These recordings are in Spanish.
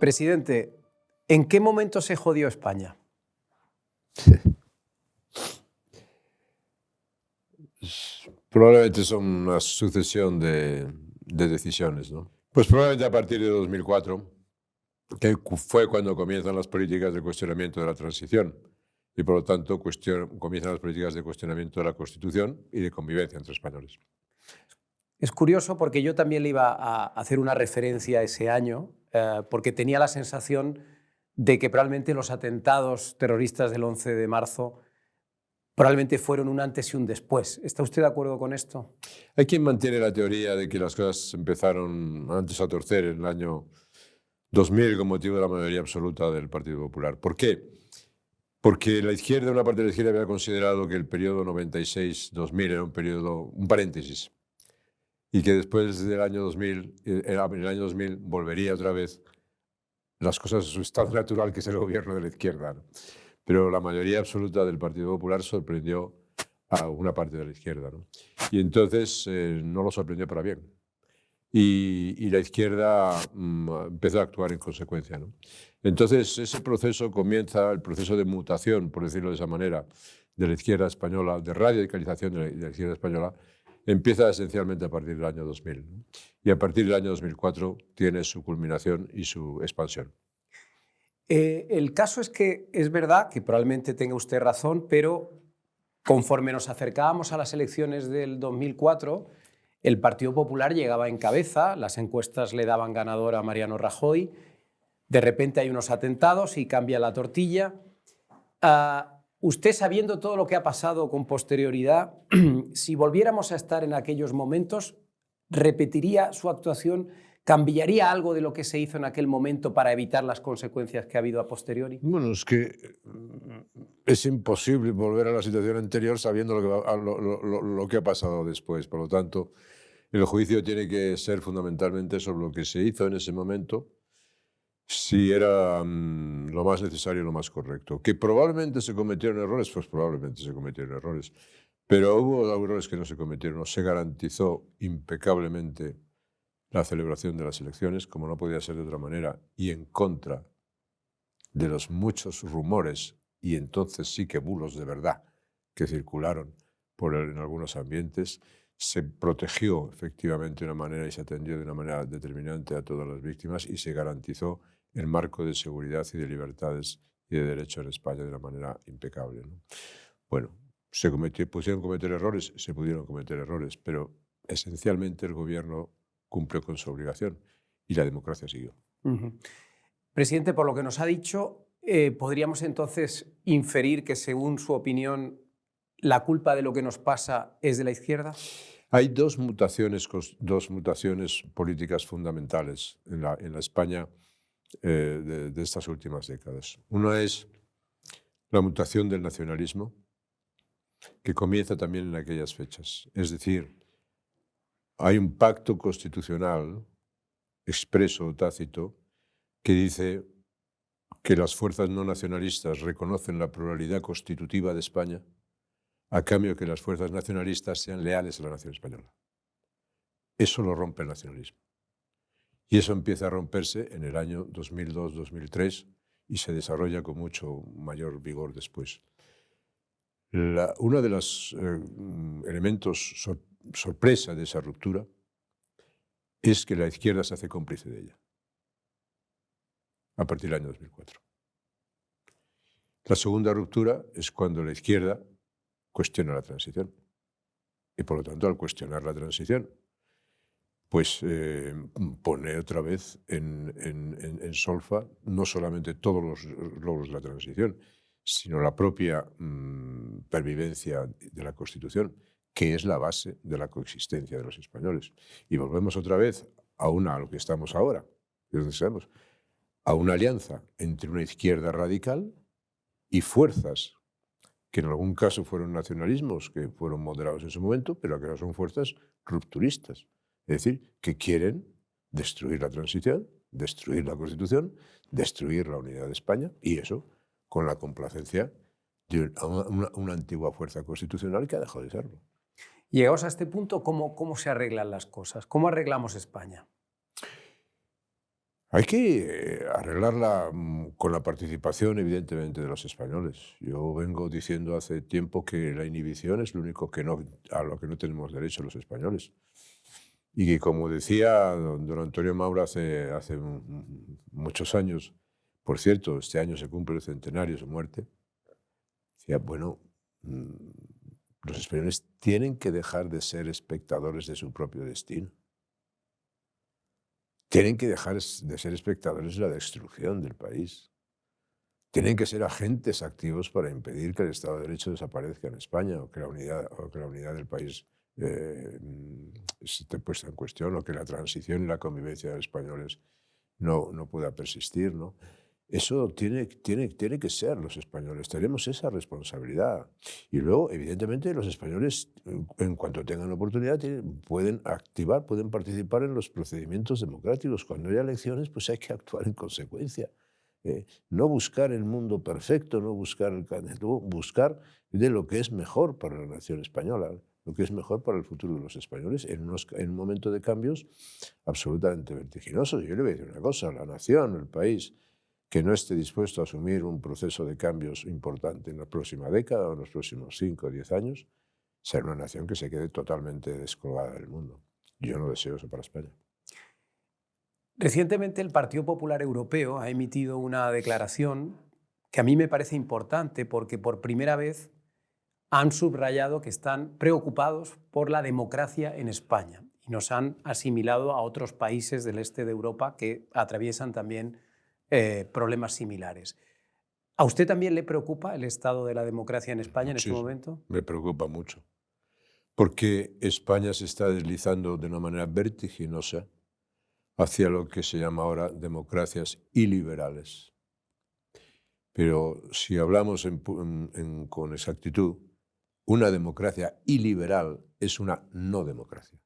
Presidente, ¿en qué momento se jodió España? Probablemente son una sucesión de decisiones, ¿no? Pues probablemente a partir de 2004, que fue cuando comienzan las políticas de cuestionamiento de la transición y por lo tanto comienzan las políticas de cuestionamiento de la Constitución y de convivencia entre españoles. Es curioso porque yo también le iba a hacer una referencia a ese año, porque tenía la sensación de que probablemente los atentados terroristas del 11 de marzo probablemente fueron un antes y un después. ¿Está usted de acuerdo con esto? Hay quien mantiene la teoría de que las cosas empezaron antes a torcer en el año 2000 con motivo de la mayoría absoluta del Partido Popular. ¿Por qué? Porque la izquierda, una parte de la izquierda había considerado que el periodo 96-2000 era un paréntesis, y que después del año 2000, en el año 2000 volvería otra vez las cosas a su estado natural, que es el gobierno de la izquierda, ¿no? Pero la mayoría absoluta del Partido Popular sorprendió a una parte de la izquierda, ¿no? Y entonces no lo sorprendió para bien. Y la izquierda empezó a actuar en consecuencia, ¿no? Entonces ese proceso comienza, el proceso de mutación, por decirlo de esa manera, de la izquierda española, de radicalización de la izquierda española, empieza esencialmente a partir del año 2000, ¿no? Y a partir del año 2004 tiene su culminación y su expansión. El caso es que es verdad que probablemente tenga usted razón, pero conforme nos acercábamos a las elecciones del 2004, el Partido Popular llegaba en cabeza, las encuestas le daban ganador a Mariano Rajoy, de repente hay unos atentados y cambia la tortilla. Usted, sabiendo todo lo que ha pasado con posterioridad, si volviéramos a estar en aquellos momentos, ¿repetiría su actuación? ¿Cambiaría algo de lo que se hizo en aquel momento para evitar las consecuencias que ha habido a posteriori? Bueno, es que es imposible volver a la situación anterior sabiendo lo que ha pasado después. Por lo tanto, el juicio tiene que ser fundamentalmente sobre lo que se hizo en ese momento, si era lo más necesario y lo más correcto. Que probablemente se cometieron errores, pues probablemente se cometieron errores. Pero hubo errores que no se cometieron. No se garantizó impecablemente la celebración de las elecciones, como no podía ser de otra manera, y en contra de los muchos rumores, y entonces sí que bulos de verdad, que circularon en algunos ambientes. Se protegió efectivamente de una manera y se atendió de una manera determinante a todas las víctimas y se garantizó el marco de seguridad y de libertades y de derecho en España de una manera impecable, ¿no? Bueno, pusieron cometer errores, se pudieron cometer errores, pero esencialmente el gobierno cumplió con su obligación y la democracia siguió. Presidente, por lo que nos ha dicho, ¿podríamos entonces inferir que, según su opinión, la culpa de lo que nos pasa es de la izquierda? Hay dos mutaciones políticas fundamentales en la España de estas últimas décadas. Una es la mutación del nacionalismo, que comienza también en aquellas fechas. Es decir, hay un pacto constitucional, expreso o tácito, que dice que las fuerzas no nacionalistas reconocen la pluralidad constitutiva de España a cambio que las fuerzas nacionalistas sean leales a la nación española. Eso lo rompe el nacionalismo. Y eso empieza a romperse en el año 2002-2003 y se desarrolla con mucho mayor vigor después. Uno de los elementos sorpresa de esa ruptura es que la izquierda se hace cómplice de ella a partir del año 2004. La segunda ruptura es cuando la izquierda cuestiona la transición. Y por lo tanto, al cuestionar la transición, pues pone otra vez en solfa no solamente todos los logros de la transición, sino la propia pervivencia de la Constitución, que es la base de la coexistencia de los españoles. Y volvemos otra vez a lo que estamos ahora, de donde estamos, a una alianza entre una izquierda radical y fuerzas que en algún caso fueron nacionalismos, que fueron moderados en su momento, pero que ahora son fuerzas rupturistas. Es decir, que quieren destruir la transición, destruir la Constitución, destruir la unidad de España, y eso con la complacencia de una antigua fuerza constitucional que ha dejado de serlo. Llegados a este punto, ¿cómo se arreglan las cosas? ¿Cómo arreglamos España? Hay que arreglarla con la participación, evidentemente, de los españoles. Yo vengo diciendo hace tiempo que la inhibición es lo único a lo que no tenemos derecho los españoles. Y que, como decía don Antonio Maura hace muchos años, por cierto, este año se cumple el centenario de su muerte, decía, bueno, los españoles tienen que dejar de ser espectadores de su propio destino. Tienen que dejar de ser espectadores de la destrucción del país. Tienen que ser agentes activos para impedir que el Estado de Derecho desaparezca en España o que la unidad del país esté puesta en cuestión o que la transición y la convivencia de los españoles no pueda persistir, ¿no? Eso tiene que ser los españoles. Tenemos esa responsabilidad. Y luego, evidentemente, los españoles, en cuanto tengan oportunidad, pueden participar en los procedimientos democráticos. Cuando haya elecciones, pues hay que actuar en consecuencia. No buscar el mundo perfecto, no buscar el candidato, buscar de lo que es mejor para la nación española, lo que es mejor para el futuro de los españoles en un momento de cambios absolutamente vertiginosos. Yo le voy a decir una cosa, la nación, el país, que no esté dispuesto a asumir un proceso de cambios importante en la próxima década o en los próximos 5 o 10 años, será una nación que se quede totalmente descolgada del mundo. Yo no deseo eso para España. Recientemente el Partido Popular Europeo ha emitido una declaración que a mí me parece importante porque por primera vez han subrayado que están preocupados por la democracia en España y nos han asimilado a otros países del este de Europa que atraviesan también problemas similares. ¿A usted también le preocupa el estado de la democracia en España en este momento? Me preocupa mucho, porque España se está deslizando de una manera vertiginosa hacia lo que se llama ahora democracias iliberales. Pero si hablamos con exactitud, una democracia iliberal es una no democracia.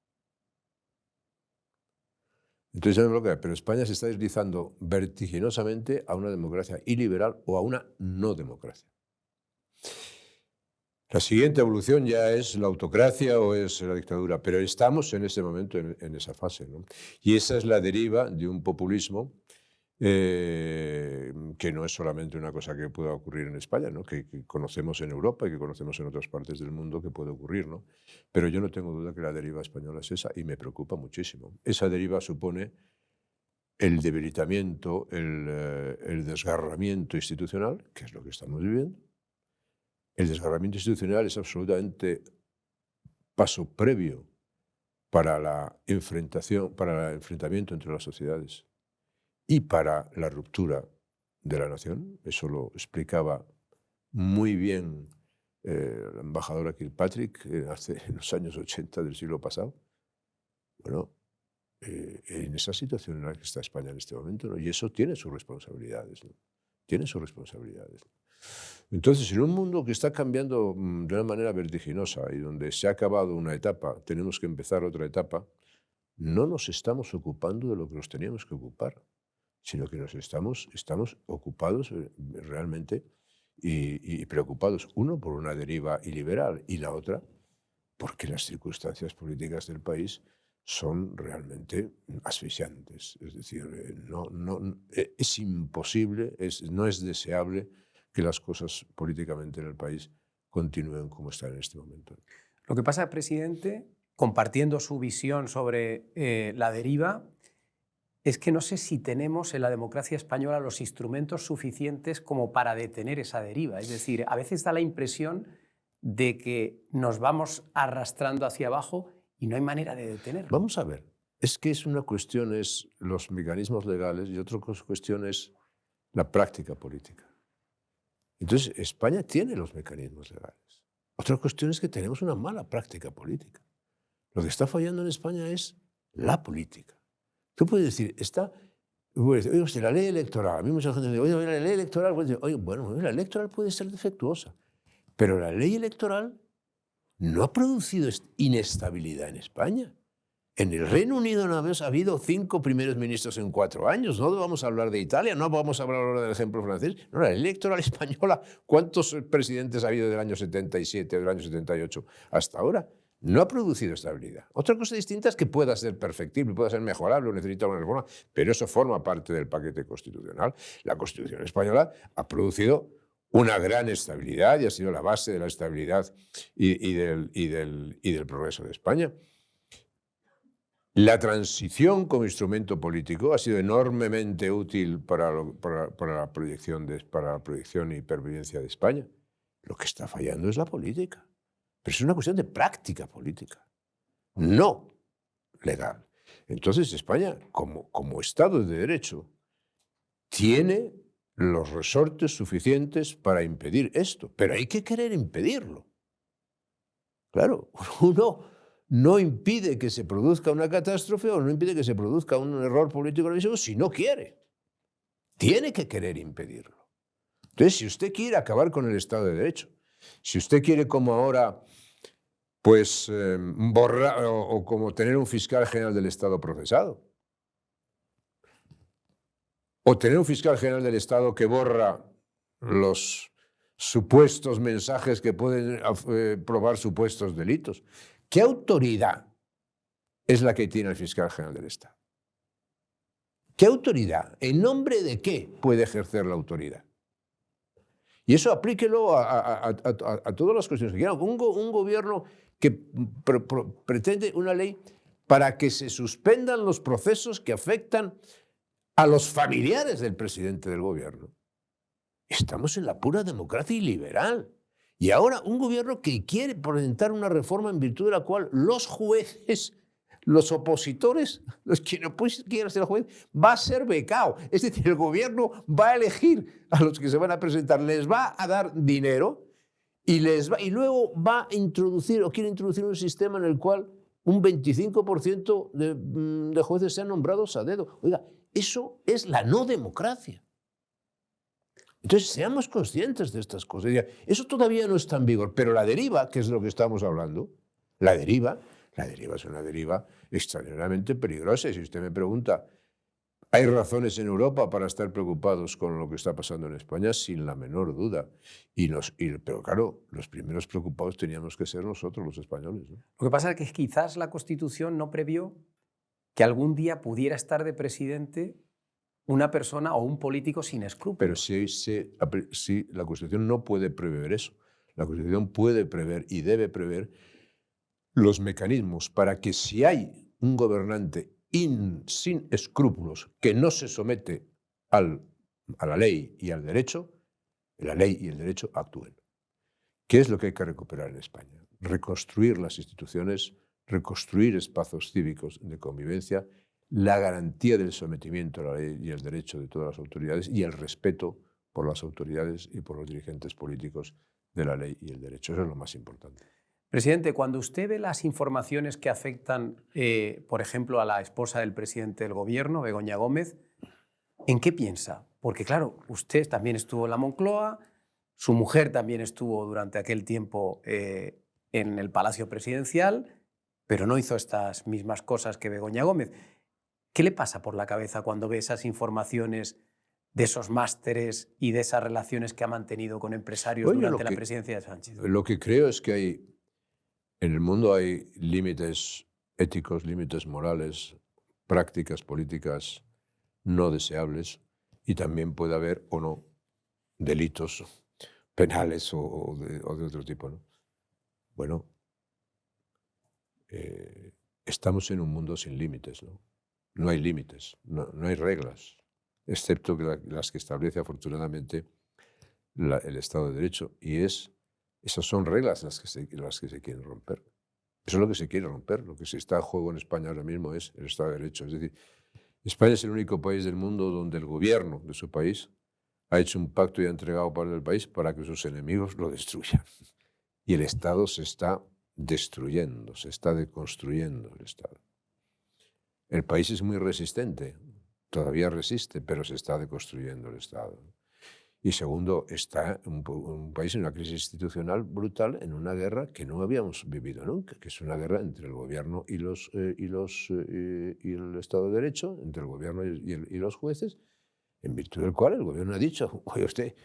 Entonces ya me bloquea, pero España se está deslizando vertiginosamente a una democracia iliberal o a una no democracia. La siguiente evolución ya es la autocracia o es la dictadura, pero estamos en este momento en esa fase, ¿no? Y esa es la deriva de un populismo que no es solamente una cosa que pueda ocurrir en España, ¿no? que conocemos en Europa y que conocemos en otras partes del mundo que puede ocurrir, ¿no? Pero yo no tengo duda que la deriva española es esa y me preocupa muchísimo. Esa deriva supone el debilitamiento, el desgarramiento institucional, que es lo que estamos viviendo. El desgarramiento institucional es absolutamente paso previo para el enfrentamiento entre las sociedades y para la ruptura de la nación. Eso lo explicaba muy bien la embajadora Kirkpatrick en los años 80 del siglo pasado. Bueno, en esa situación en la que está España en este momento, ¿no? Y eso tiene sus responsabilidades, ¿no? Tiene sus responsabilidades. Entonces, en un mundo que está cambiando de una manera vertiginosa y donde se ha acabado una etapa, tenemos que empezar otra etapa, no nos estamos ocupando de lo que nos teníamos que ocupar, sino que estamos ocupados realmente y preocupados, uno, por una deriva iliberal y la otra, porque las circunstancias políticas del país son realmente asfixiantes. Es decir, es imposible, no es deseable que las cosas políticamente en el país continúen como están en este momento. Lo que pasa, presidente, compartiendo su visión sobre la deriva, es que no sé si tenemos en la democracia española los instrumentos suficientes como para detener esa deriva. Es decir, a veces da la impresión de que nos vamos arrastrando hacia abajo y no hay manera de detenerlo. Vamos a ver, es que una cuestión es los mecanismos legales y otra cuestión es la práctica política. Entonces, España tiene los mecanismos legales. Otra cuestión es que tenemos una mala práctica política. Lo que está fallando en España es la política. Tú puedes decir, oye, la ley electoral. A mí mucha gente dice, oye, la ley electoral, bueno, la electoral puede ser defectuosa, pero la ley electoral no ha producido inestabilidad en España. En el Reino Unido no ha habido 5 primeros ministros en 4 años. No vamos a hablar de Italia, no vamos a hablar ahora del ejemplo francés. No, la ley electoral española, ¿cuántos presidentes ha habido del año 77 o del año 78 hasta ahora? no ha producido estabilidad. Otra cosa distinta es que pueda ser perfectible, pueda ser mejorable o necesita una reforma, pero eso forma parte del paquete constitucional. La Constitución española ha producido una gran estabilidad y ha sido la base de la estabilidad y del progreso de España. La transición como instrumento político ha sido enormemente útil para la proyección y pervivencia de España. Lo que está fallando es la política. Pero es una cuestión de práctica política, no legal. Entonces España, como Estado de Derecho, tiene los resortes suficientes para impedir esto, pero hay que querer impedirlo. Claro, uno no impide que se produzca una catástrofe o no impide que se produzca un error político gravísimo si no quiere. Tiene que querer impedirlo. Entonces, si usted quiere acabar con el Estado de Derecho, si usted quiere como ahora, pues borrar o como tener un fiscal general del Estado procesado, o tener un fiscal general del Estado que borra los supuestos mensajes que pueden probar supuestos delitos. ¿Qué autoridad es la que tiene el fiscal general del Estado? ¿Qué autoridad? ¿En nombre de qué puede ejercer la autoridad? Y eso aplíquelo a todas las cuestiones que quieran. Un gobierno que pretende una ley para que se suspendan los procesos que afectan a los familiares del presidente del gobierno. Estamos en la pura democracia iliberal. Y ahora un gobierno que quiere presentar una reforma en virtud de la cual los jueces, los opositores, los que no quieran ser juez, va a ser becado. Es decir, el gobierno va a elegir a los que se van a presentar, les va a dar dinero y luego va a introducir o quiere introducir un sistema en el cual un 25% de jueces sean nombrados a dedo. Oiga, eso es la no democracia. Entonces, seamos conscientes de estas cosas. Eso todavía no está en vigor, pero la deriva, que es de lo que estamos hablando, la deriva es una deriva extraordinariamente peligrosa. Y si usted me pregunta, ¿hay razones en Europa para estar preocupados con lo que está pasando en España? Sin la menor duda. Pero claro, los primeros preocupados teníamos que ser nosotros, los españoles, ¿no? Lo que pasa es que quizás la Constitución no previó que algún día pudiera estar de presidente una persona o un político sin escrúpulos. Pero si la Constitución no puede prever eso. La Constitución puede prever y debe prever los mecanismos para que si hay un gobernante sin escrúpulos que no se somete a la ley y al derecho, la ley y el derecho actúen. ¿Qué es lo que hay que recuperar en España? Reconstruir las instituciones, reconstruir espacios cívicos de convivencia, la garantía del sometimiento a la ley y el derecho de todas las autoridades y el respeto por las autoridades y por los dirigentes políticos de la ley y el derecho. Eso es lo más importante. Presidente, cuando usted ve las informaciones que afectan, por ejemplo, a la esposa del presidente del gobierno, Begoña Gómez, ¿en qué piensa? Porque claro, usted también estuvo en la Moncloa, su mujer también estuvo durante aquel tiempo en el Palacio Presidencial, pero no hizo estas mismas cosas que Begoña Gómez. ¿Qué le pasa por la cabeza cuando ve esas informaciones de esos másteres y de esas relaciones que ha mantenido con empresarios durante la presidencia de Sánchez? Lo que creo es que en el mundo hay límites éticos, límites morales, prácticas políticas no deseables y también puede haber o no delitos penales o de otro tipo, ¿no? Bueno, estamos en un mundo sin límites, ¿no? No hay límites, no hay reglas, excepto las que establece afortunadamente el Estado de Derecho. Y esas son reglas las que se quieren romper. Eso es lo que se quiere romper. Lo que se está en juego en España ahora mismo es el Estado de Derecho. Es decir, España es el único país del mundo donde el gobierno de su país ha hecho un pacto y ha entregado parte del país para que sus enemigos lo destruyan. Y el Estado se está destruyendo, se está deconstruyendo el Estado. El país es muy resistente, todavía resiste, pero se está deconstruyendo el Estado. Y segundo, está un país en una crisis institucional brutal, en una guerra que no habíamos vivido nunca, que es una guerra entre el gobierno y el Estado de Derecho, entre el gobierno y los jueces, en virtud del cual el gobierno ha dicho, oye usted,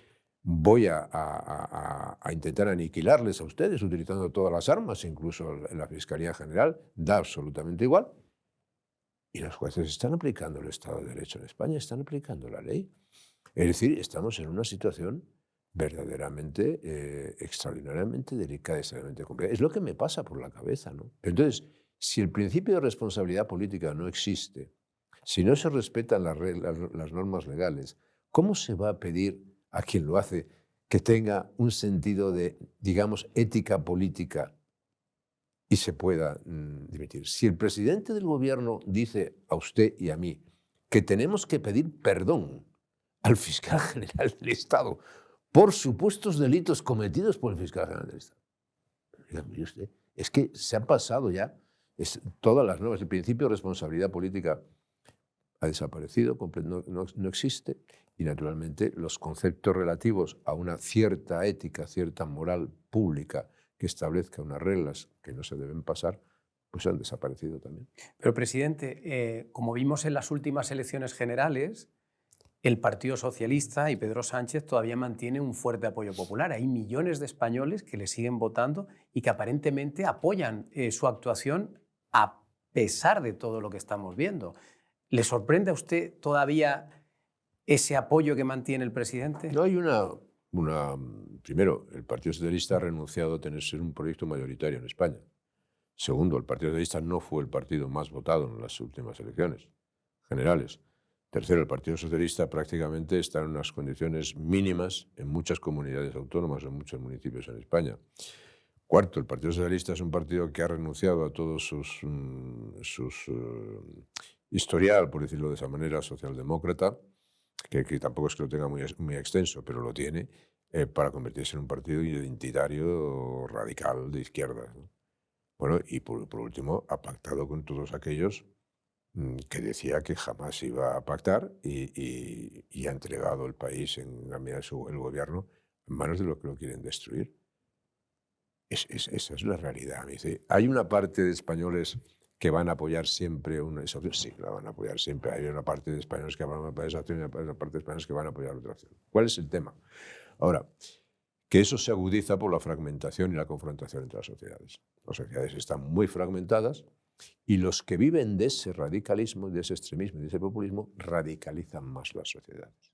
voy a intentar aniquilarles a ustedes utilizando todas las armas, incluso la Fiscalía General, da absolutamente igual. Y los jueces están aplicando el Estado de Derecho en España, están aplicando la ley. Es decir, estamos en una situación verdaderamente, extraordinariamente delicada, extraordinariamente compleja. Es lo que me pasa por la cabeza, ¿no? Entonces, si el principio de responsabilidad política no existe, si no se respetan las reglas, las normas legales, ¿cómo se va a pedir a quien lo hace que tenga un sentido de, digamos, ética política y se pueda dimitir? Si el presidente del gobierno dice a usted y a mí que tenemos que pedir perdón al fiscal general del Estado por supuestos delitos cometidos por el fiscal general del Estado. Dígame usted, es que se han pasado ya todas las normas. El principio de responsabilidad política ha desaparecido, no existe, y naturalmente los conceptos relativos a una cierta ética, cierta moral pública que establezca unas reglas que no se deben pasar, pues han desaparecido también. Pero, presidente, como vimos en las últimas elecciones generales, el Partido Socialista y Pedro Sánchez todavía mantiene un fuerte apoyo popular. Hay millones de españoles que le siguen votando y que aparentemente apoyan su actuación a pesar de todo lo que estamos viendo. ¿Le sorprende a usted todavía ese apoyo que mantiene el presidente? No hay primero, el Partido Socialista ha renunciado a ser un proyecto mayoritario en España. Segundo, el Partido Socialista no fue el partido más votado en las últimas elecciones generales. Tercero, el Partido Socialista prácticamente está en unas condiciones mínimas en muchas comunidades autónomas, en muchos municipios en España. Cuarto, el Partido Socialista es un partido que ha renunciado a todos sus historial, por decirlo de esa manera, socialdemócrata, que tampoco es que lo tenga muy extenso, pero lo tiene, para convertirse en un partido identitario radical de izquierda, ¿no? Bueno, y por último, ha pactado con todos aquellos que decía que jamás iba a pactar y ha entregado el país, en la medida de el gobierno, en manos de los que lo quieren destruir. Esa es la realidad. Me dice, ¿hay una parte de españoles que van a apoyar siempre esa opción? Sí, la van a apoyar siempre. Hay una parte de españoles que van a apoyar esa opción y una parte de españoles que van a apoyar otra opción. ¿Cuál es el tema? Ahora, que eso se agudiza por la fragmentación y la confrontación entre las sociedades. Las sociedades están muy fragmentadas y los que viven de ese radicalismo, de ese extremismo y de ese populismo radicalizan más las sociedades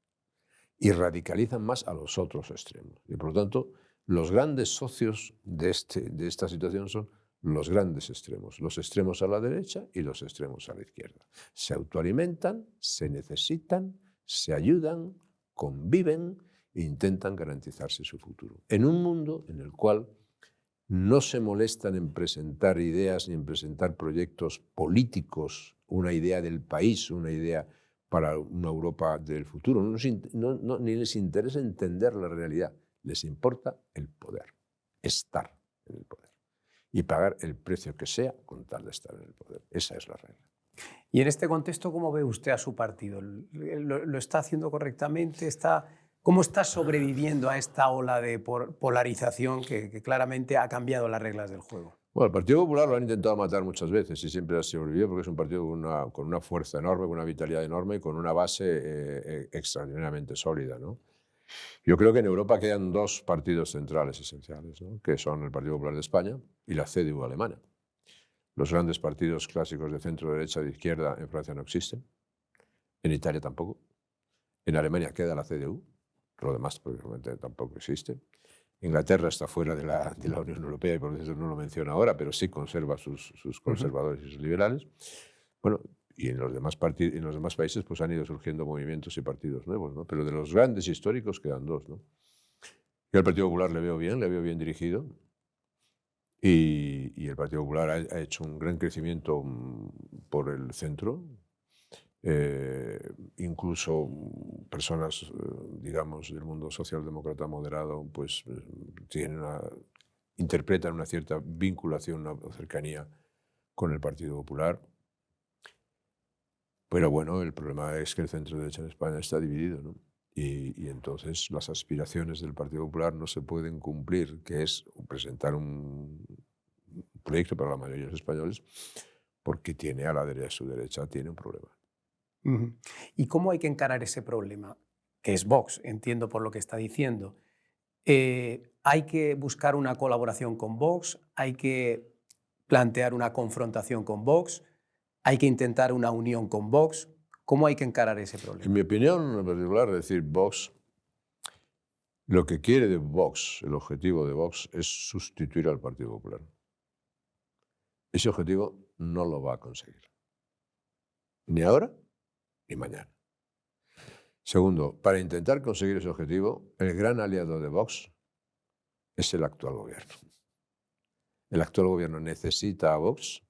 y radicalizan más a los otros extremos. Y por lo tanto, los grandes socios de esta situación son los grandes extremos, los extremos a la derecha y los extremos a la izquierda. Se autoalimentan, se necesitan, se ayudan, conviven e intentan garantizarse su futuro. En un mundo en el cual no se molestan en presentar ideas ni en presentar proyectos políticos, una idea del país, una idea para una Europa del futuro. Ni les interesa entender la realidad, les importa el poder, estar en el poder y pagar el precio que sea con tal de estar en el poder. Esa es la regla. Y en este contexto, ¿cómo ve usted a su partido? ¿Lo está haciendo correctamente? ¿Cómo está sobreviviendo a esta ola de polarización que claramente ha cambiado las reglas del juego? Bueno, el Partido Popular lo han intentado matar muchas veces y siempre ha sobrevivido porque es un partido con una fuerza enorme, con una vitalidad enorme y con una base extraordinariamente sólida, ¿no? Yo creo que en Europa quedan dos partidos centrales esenciales, ¿no? Que son el Partido Popular de España y la CDU alemana. Los grandes partidos clásicos de centro, derecha y de izquierda en Francia no existen, en Italia tampoco, en Alemania queda la CDU, lo demás probablemente tampoco existe. Inglaterra está fuera de la Unión Europea y por eso no lo menciona ahora, pero sí conserva sus conservadores y sus liberales. Bueno, y en los demás países pues han ido surgiendo movimientos y partidos nuevos, ¿no? Pero de los grandes históricos quedan dos, ¿no? Yo al Partido Popular le veo bien dirigido y el Partido Popular ha hecho un gran crecimiento por el centro. Incluso personas, digamos, del mundo socialdemócrata moderado, pues interpretan una cierta vinculación, una cercanía con el Partido Popular. Pero bueno, el problema es que el centro derecha en España está dividido, ¿no? Y entonces las aspiraciones del Partido Popular no se pueden cumplir, que es presentar un proyecto para la mayoría de los españoles, porque su derecha tiene un problema. ¿Y cómo hay que encarar ese problema? que es Vox, entiendo por lo que está diciendo. ¿Hay que buscar una colaboración con Vox? ¿Hay que plantear una confrontación con Vox? ¿Hay que intentar una unión con Vox? ¿Cómo hay que encarar ese problema? En mi opinión en particular, es decir, Vox, lo que quiere de Vox, el objetivo de Vox, es sustituir al Partido Popular. Ese objetivo no lo va a conseguir. Ni ahora, ni mañana. Segundo, para intentar conseguir ese objetivo, el gran aliado de Vox es el actual gobierno. El actual gobierno necesita a Vox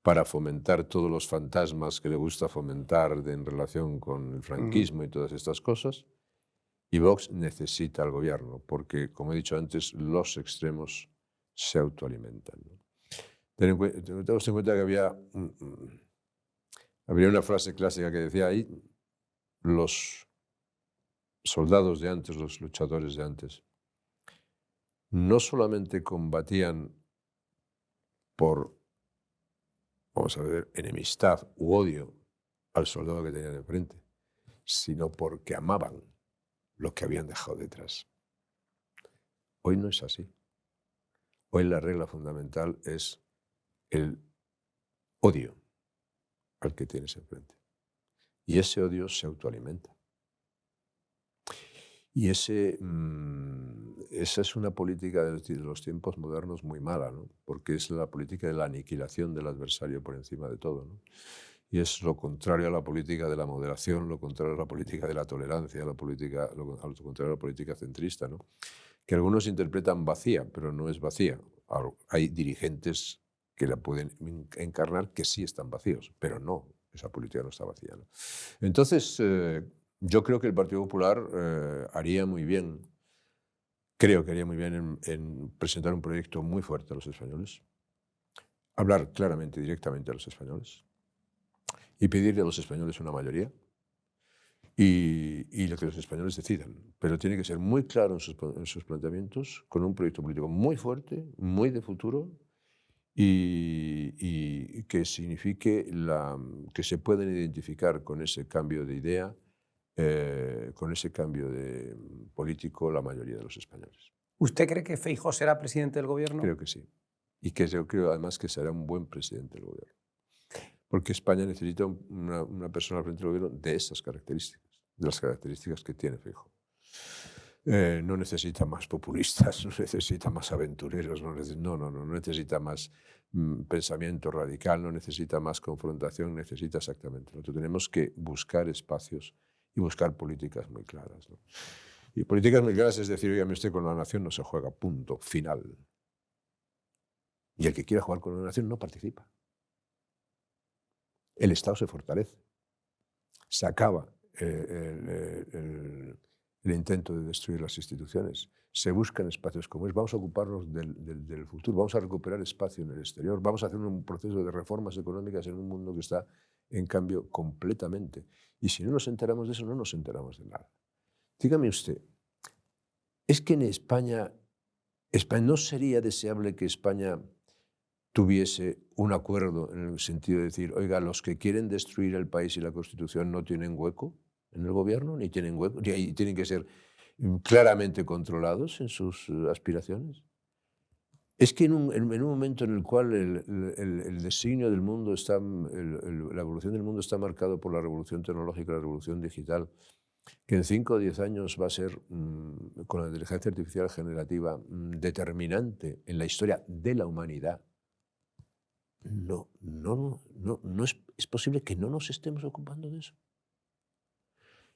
para fomentar todos los fantasmas que le gusta fomentar en relación con el franquismo y todas estas cosas. Y Vox necesita al gobierno, porque, como he dicho antes, los extremos se autoalimentan. Tenemos en cuenta que había una frase clásica que decía ahí, los soldados de antes, los luchadores de antes, no solamente combatían por, vamos a ver, enemistad u odio al soldado que tenían enfrente, sino porque amaban lo que habían dejado detrás. Hoy no es así. Hoy la regla fundamental es el odio al que tienes enfrente. Y ese odio se autoalimenta. Y esa es una política de los tiempos modernos muy mala, ¿no? Porque es la política de la aniquilación del adversario por encima de todo, ¿no? Y es lo contrario a la política de la moderación, lo contrario a la política de la tolerancia, lo contrario a la política centrista, ¿no? Que algunos interpretan vacía, pero no es vacía. Hay dirigentes que la pueden encarnar que sí están vacíos, pero no, esa política no está vacía, ¿no? Entonces, yo creo que el Partido Popular haría muy bien, creo que haría muy bien en presentar un proyecto muy fuerte a los españoles, hablar claramente, directamente a los españoles y pedirle a los españoles una mayoría y lo que los españoles decidan. Pero tiene que ser muy claro en sus planteamientos, con un proyecto político muy fuerte, muy de futuro y que signifique que se puedan identificar con ese cambio de idea, con ese cambio de político la mayoría de los españoles. ¿Usted cree que Feijóo será presidente del gobierno? Creo que sí. Y que yo creo además que será un buen presidente del gobierno. Porque España necesita una persona al frente del gobierno de esas características, de las características que tiene Feijóo. No necesita más populistas, no necesita más aventureros, no necesita más pensamiento radical, no necesita más confrontación, necesita exactamente. Nosotros tenemos que buscar espacios y buscar políticas muy claras, ¿no? Y políticas muy claras es decir, oígame usted, con la nación no se juega, punto, final. Y el que quiera jugar con la nación no participa. El Estado se fortalece. Se acaba el intento de destruir las instituciones. Se buscan espacios comunes. Vamos a ocuparnos del futuro. Vamos a recuperar espacio en el exterior. Vamos a hacer un proceso de reformas económicas en un mundo que está en cambio completamente. Y si no nos enteramos de eso, no nos enteramos de nada. Dígame usted, ¿es que en España no sería deseable que España tuviese un acuerdo en el sentido de decir, oiga, los que quieren destruir el país y la Constitución no tienen hueco en el gobierno, ni tienen hueco, y tienen que ser claramente controlados en sus aspiraciones? Es que en un momento en el cual el designio del mundo está, la evolución del mundo está marcado por la revolución tecnológica, la revolución digital, que en 5 o 10 años va a ser, con la inteligencia artificial generativa, determinante en la historia de la humanidad, no es posible que no nos estemos ocupando de eso.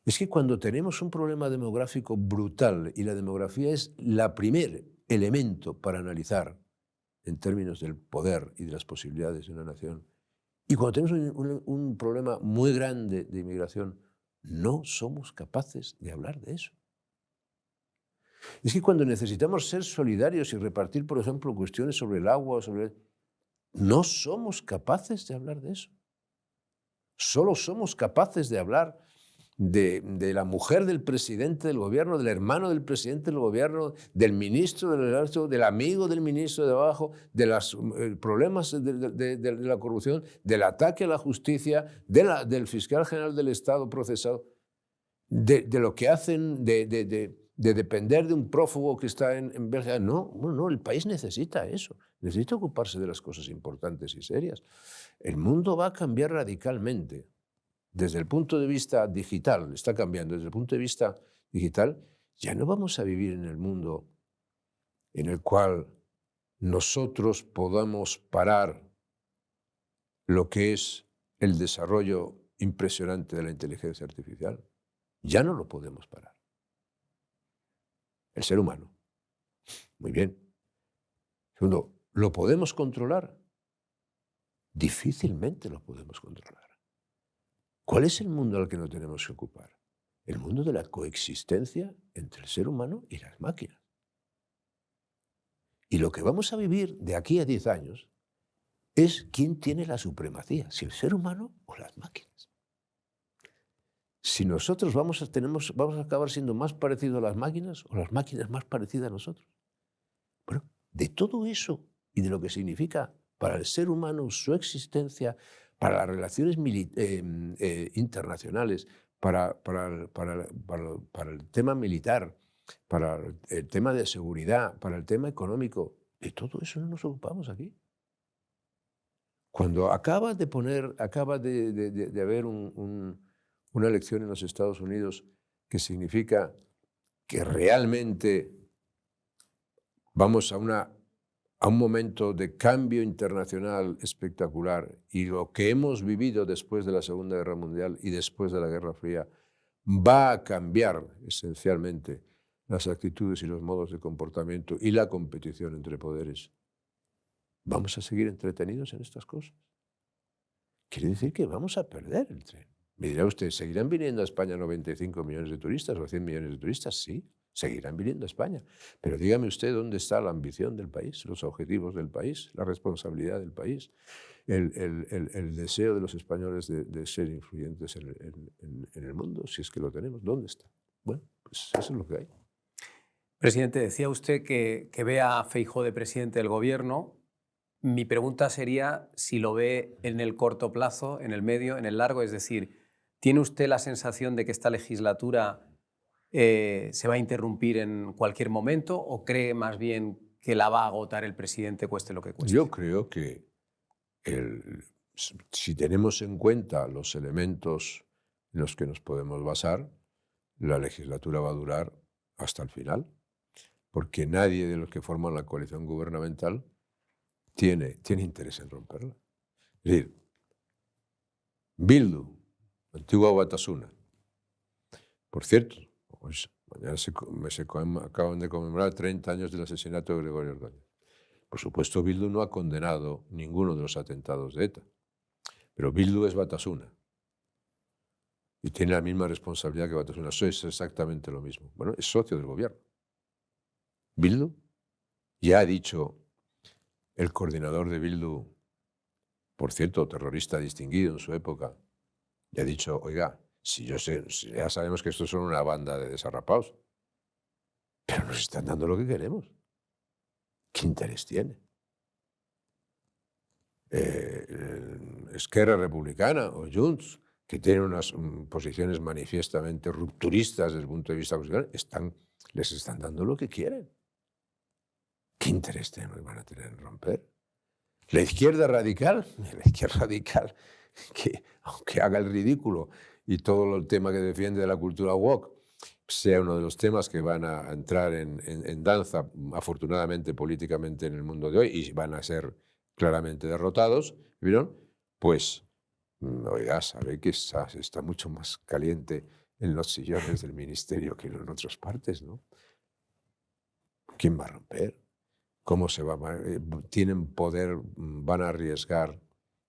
Es que cuando tenemos un problema demográfico brutal y la demografía es el primer elemento para analizar en términos del poder y de las posibilidades de una nación, y cuando tenemos un problema muy grande de inmigración, no somos capaces de hablar de eso. Es que cuando necesitamos ser solidarios y repartir, por ejemplo, cuestiones sobre el agua, no somos capaces de hablar de eso. Solo somos capaces de hablar de la mujer del presidente del gobierno, del hermano del presidente del gobierno, del ministro del ejército, del amigo del ministro de abajo, de los problemas de la corrupción, del ataque a la justicia, del fiscal general del Estado procesado. de lo que hacen, de depender de un prófugo que está en Bélgica. No, no, el país necesita eso. Necesita ocuparse de las cosas importantes y serias. El mundo va a cambiar radicalmente. Desde el punto de vista digital, está cambiando. Desde el punto de vista digital, ya no vamos a vivir en el mundo en el cual nosotros podamos parar lo que es el desarrollo impresionante de la inteligencia artificial. Ya no lo podemos parar. El ser humano. Muy bien. Segundo, ¿lo podemos controlar? Difícilmente lo podemos controlar. ¿Cuál es el mundo al que nos tenemos que ocupar? El mundo de la coexistencia entre el ser humano y las máquinas. Y lo que vamos a vivir de aquí a 10 años es quién tiene la supremacía, si el ser humano o las máquinas. Si nosotros vamos a acabar siendo más parecidos a las máquinas o las máquinas más parecidas a nosotros. Bueno, de todo eso y de lo que significa para el ser humano su existencia, para las relaciones internacionales, para el tema militar, para el tema de seguridad, para el tema económico, de todo eso no nos ocupamos aquí. Cuando acaba de haber una elección en los Estados Unidos que significa que realmente vamos a un momento de cambio internacional espectacular, y lo que hemos vivido después de la Segunda Guerra Mundial y después de la Guerra Fría va a cambiar esencialmente las actitudes y los modos de comportamiento y la competición entre poderes. ¿Vamos a seguir entretenidos en estas cosas? Quiere decir que vamos a perder el tren. Me dirá usted, ¿seguirán viniendo a España 95 millones de turistas o 100 millones de turistas? Sí, seguirán viniendo a España. Pero dígame usted dónde está la ambición del país, los objetivos del país, la responsabilidad del país, el deseo de los españoles de ser influyentes en el mundo, si es que lo tenemos. ¿Dónde está? Bueno, pues eso es lo que hay. Presidente, decía usted que ve a Feijóo de presidente del gobierno. Mi pregunta sería si lo ve en el corto plazo, en el medio, en el largo. Es decir, ¿tiene usted la sensación de que esta legislatura se va a interrumpir en cualquier momento o cree más bien que la va a agotar el presidente, cueste lo que cueste? Yo creo que si tenemos en cuenta los elementos en los que nos podemos basar, la legislatura va a durar hasta el final, porque nadie de los que forman la coalición gubernamental tiene interés en romperla. Es decir, Bildu, antigua Batasuna. Por cierto, pues mañana acaban de conmemorar 30 años del asesinato de Gregorio Ordóñez. Por supuesto, Bildu no ha condenado ninguno de los atentados de ETA, pero Bildu es Batasuna y tiene la misma responsabilidad que Batasuna. Eso es exactamente lo mismo. Bueno, es socio del gobierno. Bildu ya ha dicho el coordinador de Bildu, por cierto, terrorista distinguido en su época, ya ha dicho, oiga, si ya sabemos que estos son una banda de desarrapados, pero nos están dando lo que queremos. ¿Qué interés tiene? Esquerra Republicana o Junts, que tienen unas posiciones manifiestamente rupturistas desde el punto de vista constitucional, les están dando lo que quieren. ¿Qué interés van a tener en romper? La izquierda radical, que aunque haga el ridículo y todo el tema que defiende de la cultura woke sea uno de los temas que van a entrar en danza, afortunadamente políticamente, en el mundo de hoy, y van a ser claramente derrotados, ¿vieron? Pues, oiga, sabe que está mucho más caliente en los sillones del ministerio que en otras partes, ¿no? ¿Quién va a romper? ¿Cómo se va a...? Tienen poder, van a arriesgar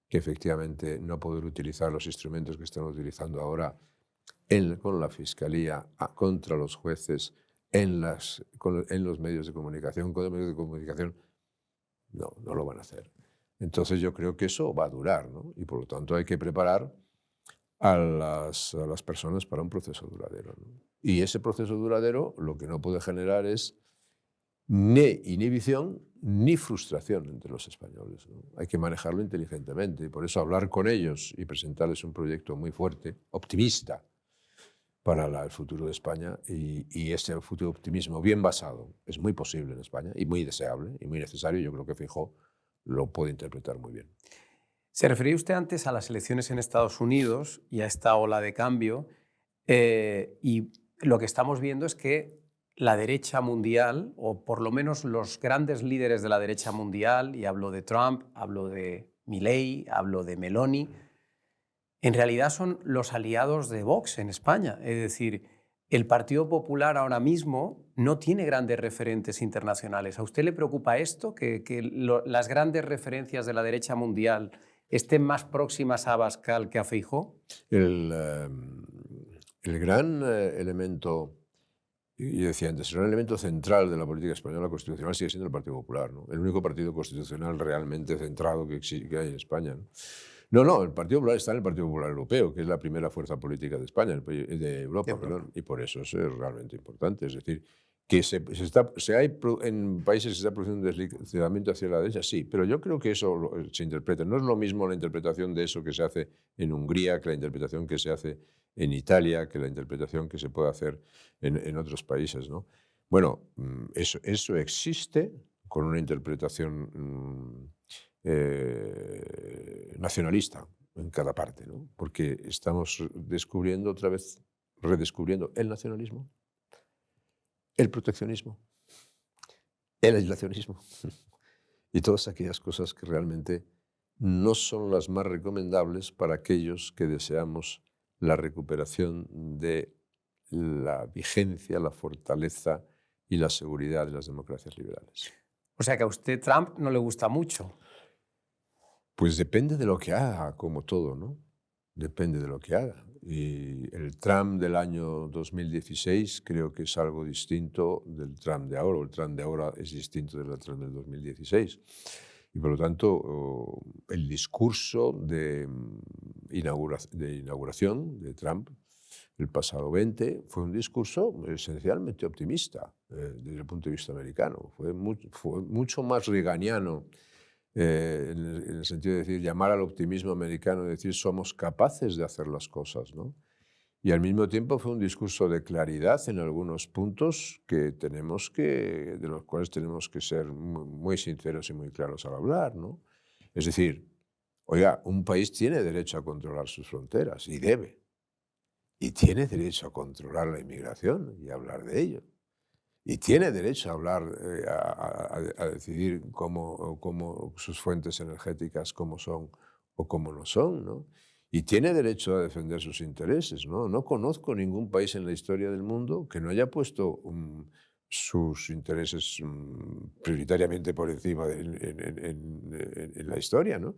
que efectivamente no poder utilizar los instrumentos que están utilizando ahora con la Fiscalía, contra los jueces, en los medios de comunicación, con los medios de comunicación. No lo van a hacer. Entonces yo creo que eso va a durar, ¿no? Y por lo tanto hay que preparar a las personas para un proceso duradero, ¿no? Y ese proceso duradero lo que no puede generar es ni inhibición ni frustración entre los españoles, ¿no? Hay que manejarlo inteligentemente y por eso hablar con ellos y presentarles un proyecto muy fuerte, optimista, para el futuro de España y ese futuro optimismo bien basado es muy posible en España y muy deseable y muy necesario. Yo creo que Feijóo lo puede interpretar muy bien. Se refería usted antes a las elecciones en Estados Unidos y a esta ola de cambio, y lo que estamos viendo es que la derecha mundial, o por lo menos los grandes líderes de la derecha mundial, y hablo de Trump, hablo de Milei, hablo de Meloni, en realidad son los aliados de Vox en España. Es decir, el Partido Popular ahora mismo no tiene grandes referentes internacionales. ¿A usted le preocupa esto, que las grandes referencias de la derecha mundial estén más próximas a Abascal que a Feijóo? El gran elemento, y yo decía antes, el gran elemento central de la política española constitucional sigue siendo el Partido Popular, ¿no? El único partido constitucional realmente centrado que hay en España, ¿no? No, el Partido Popular está en el Partido Popular Europeo, que es la primera fuerza política de España, de Europa, perdón, y por eso es realmente importante. Es decir, que en países se está produciendo un deslizamiento hacia la derecha, sí, pero yo creo que eso se interpreta. No es lo mismo la interpretación de eso que se hace en Hungría, que la interpretación que se hace en Italia, que la interpretación que se puede hacer en otros países, ¿no? Bueno, eso existe con una interpretación nacionalista en cada parte, ¿no? Porque estamos redescubriendo el nacionalismo, el proteccionismo, el aislacionismo y todas aquellas cosas que realmente no son las más recomendables para aquellos que deseamos la recuperación de la vigencia, la fortaleza y la seguridad de las democracias liberales. O sea que a usted Trump no le gusta mucho. Pues depende de lo que haga, como todo, ¿no? Depende de lo que haga. Y el Trump del año 2016 creo que es algo distinto del Trump de ahora, o el Trump de ahora es distinto del Trump del 2016. Y por lo tanto, el discurso de inauguración de Trump el pasado 20 fue un discurso esencialmente optimista desde el punto de vista americano. Fue mucho más reaganiano en el sentido de decir, llamar al optimismo americano y decir somos capaces de hacer las cosas, ¿no? Y al mismo tiempo fue un discurso de claridad en algunos puntos de los cuales tenemos que ser muy sinceros y muy claros al hablar, ¿no? Es decir, oiga, un país tiene derecho a controlar sus fronteras y debe. Y tiene derecho a controlar la inmigración y a hablar de ello. Y tiene derecho a hablar, a decidir cómo sus fuentes energéticas, cómo son o cómo no son, ¿no? Y tiene derecho a defender sus intereses, ¿no? No conozco ningún país en la historia del mundo que no haya puesto sus intereses prioritariamente por encima en la historia, ¿no?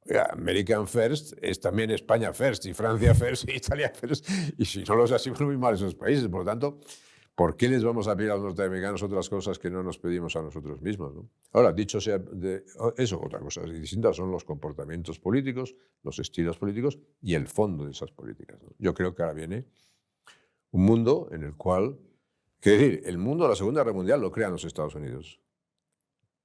Oiga, American First es también España First, y Francia First, y Italia First, y si no los hacemos muy mal esos países. Por lo tanto, ¿por qué les vamos a pedir a los norteamericanos otras cosas que no nos pedimos a nosotros mismos, ¿no? Ahora, dicho sea de eso, otra cosa distinta son los comportamientos políticos, los estilos políticos y el fondo de esas políticas, ¿no? Yo creo que ahora viene un mundo en el cual, quiero decir, el mundo de la Segunda Guerra Mundial lo crean los Estados Unidos.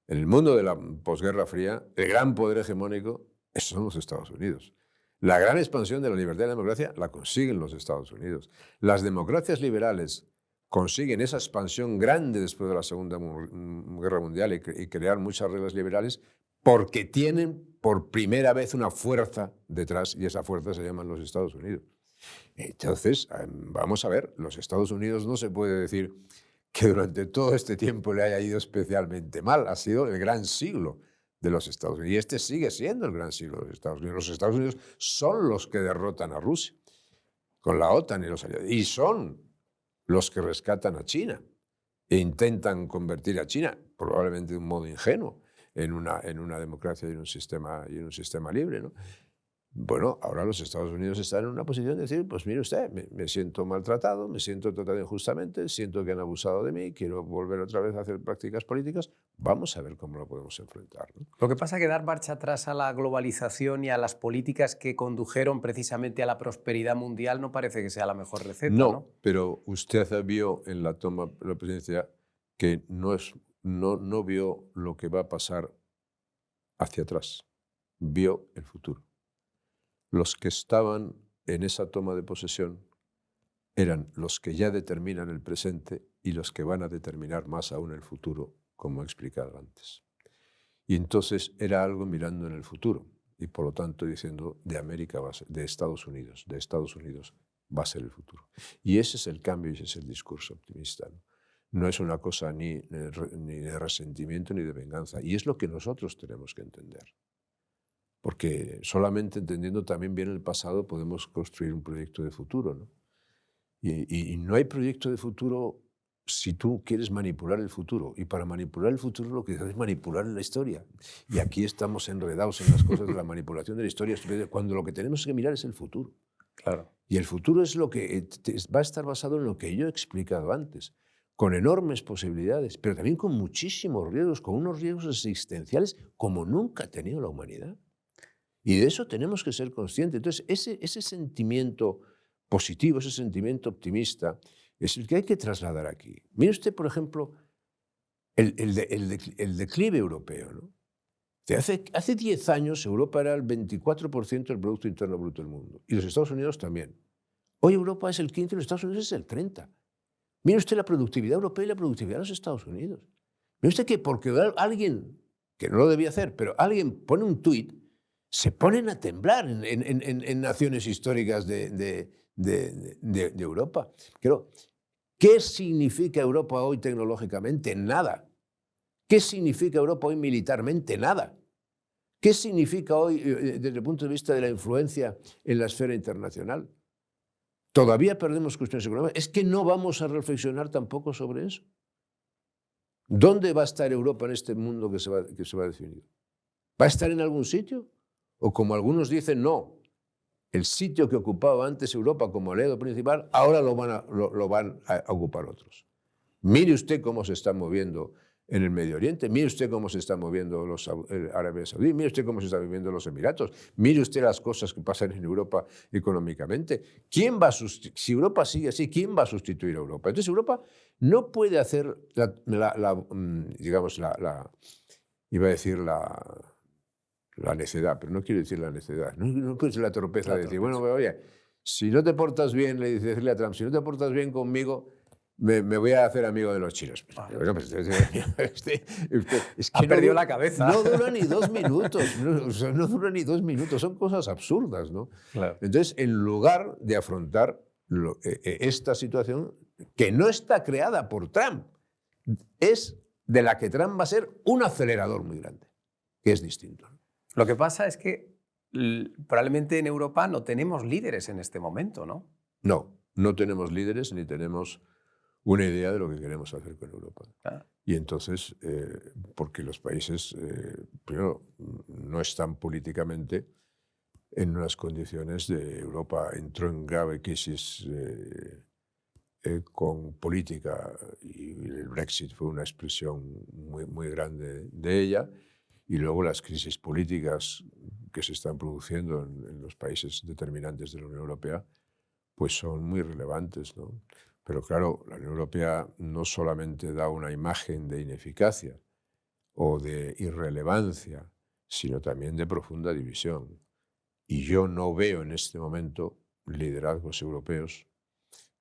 En el mundo de la posguerra fría, el gran poder hegemónico son los Estados Unidos. La gran expansión de la libertad y la democracia la consiguen los Estados Unidos. Las democracias liberales consiguen esa expansión grande después de la Segunda Guerra Mundial y crear muchas reglas liberales porque tienen por primera vez una fuerza detrás y esa fuerza se llama los Estados Unidos. Entonces, vamos a ver, los Estados Unidos no se puede decir que durante todo este tiempo le haya ido especialmente mal. Ha sido el gran siglo de los Estados Unidos y este sigue siendo el gran siglo de los Estados Unidos. Los Estados Unidos son los que derrotan a Rusia con la OTAN y los aliados y son los que rescatan a China e intentan convertir a China, probablemente de un modo ingenuo, en una democracia y en un sistema libre, ¿no? Bueno, ahora los Estados Unidos están en una posición de decir, pues mire usted, me siento maltratado, me siento tratado injustamente, siento que han abusado de mí, quiero volver otra vez a hacer prácticas políticas, vamos a ver cómo lo podemos enfrentar, ¿no? Lo que pasa es que dar marcha atrás a la globalización y a las políticas que condujeron precisamente a la prosperidad mundial no parece que sea la mejor receta, ¿no? Pero usted vio en la toma de la presidencia que no vio lo que va a pasar hacia atrás, vio el futuro. Los que estaban en esa toma de posesión eran los que ya determinan el presente y los que van a determinar más aún el futuro, como he explicado antes. Y entonces era algo mirando en el futuro y por lo tanto diciendo de América va a ser, de Estados Unidos va a ser el futuro. Y ese es el cambio y ese es el discurso optimista, ¿no? No es una cosa ni de resentimiento ni de venganza. Y es lo que nosotros tenemos que entender. Porque solamente entendiendo también bien el pasado podemos construir un proyecto de futuro, ¿no? Y no hay proyecto de futuro si tú quieres manipular el futuro. Y para manipular el futuro lo que haces es manipular la historia. Y aquí estamos enredados en las cosas de la manipulación de la historia, cuando lo que tenemos que mirar es el futuro. Claro. Y el futuro es lo que va a estar basado en lo que yo he explicado antes, con enormes posibilidades, pero también con muchísimos riesgos, con unos riesgos existenciales como nunca ha tenido la humanidad. Y de eso tenemos que ser conscientes. Entonces, ese sentimiento positivo, ese sentimiento optimista, es el que hay que trasladar aquí. Mire usted, por ejemplo, el declive europeo, ¿no? Hace 10 años Europa era el 24% del Producto Interno Bruto del mundo, y los Estados Unidos también. Hoy Europa es el 15% y los Estados Unidos es el 30%. Mire usted la productividad europea y la productividad de los Estados Unidos. Mire usted que porque alguien, que no lo debía hacer, pero alguien pone un tuit, se ponen a temblar en naciones históricas de Europa. Pero, ¿qué significa Europa hoy tecnológicamente? Nada. ¿Qué significa Europa hoy militarmente? Nada. ¿Qué significa hoy desde el punto de vista de la influencia en la esfera internacional? Todavía perdemos cuestiones económicas. Es que no vamos a reflexionar tampoco sobre eso. ¿Dónde va a estar Europa en este mundo que se va a definir? ¿Va a estar en algún sitio? O como algunos dicen, no. El sitio que ocupaba antes Europa como aliado principal, ahora lo van a ocupar otros. Mire usted cómo se está moviendo en el Medio Oriente, mire usted cómo se están moviendo los Arabia Saudí, mire usted cómo se están moviendo los Emiratos, mire usted las cosas que pasan en Europa económicamente. Si Europa sigue así, ¿quién va a sustituir a Europa? Entonces Europa no puede hacer iba a decir la necedad, pero no quiero decir la necedad, no quiero decir la torpeza de decir, bueno, oye, si no te portas bien, decirle a Trump, si no te portas bien conmigo, me voy a hacer amigo de los chinos. Bueno, pues, es que ha perdido la cabeza. No dura ni 2 minutos, no dura ni 2 minutos, son cosas absurdas, ¿no? Claro. Entonces, en lugar de afrontar esta situación que no está creada por Trump, es de la que Trump va a ser un acelerador muy grande, que es distinto. Lo que pasa es que probablemente en Europa no tenemos líderes en este momento, ¿no? No tenemos líderes ni tenemos una idea de lo que queremos hacer con Europa. Ah. Y entonces, porque los países, primero, no están políticamente en unas condiciones de Europa entró en grave crisis con política y el Brexit fue una expresión muy, muy grande de ella. Y luego las crisis políticas que se están produciendo en los países determinantes de la Unión Europea, pues son muy relevantes, ¿no? Pero claro, la Unión Europea no solamente da una imagen de ineficacia o de irrelevancia, sino también de profunda división. Y yo no veo en este momento liderazgos europeos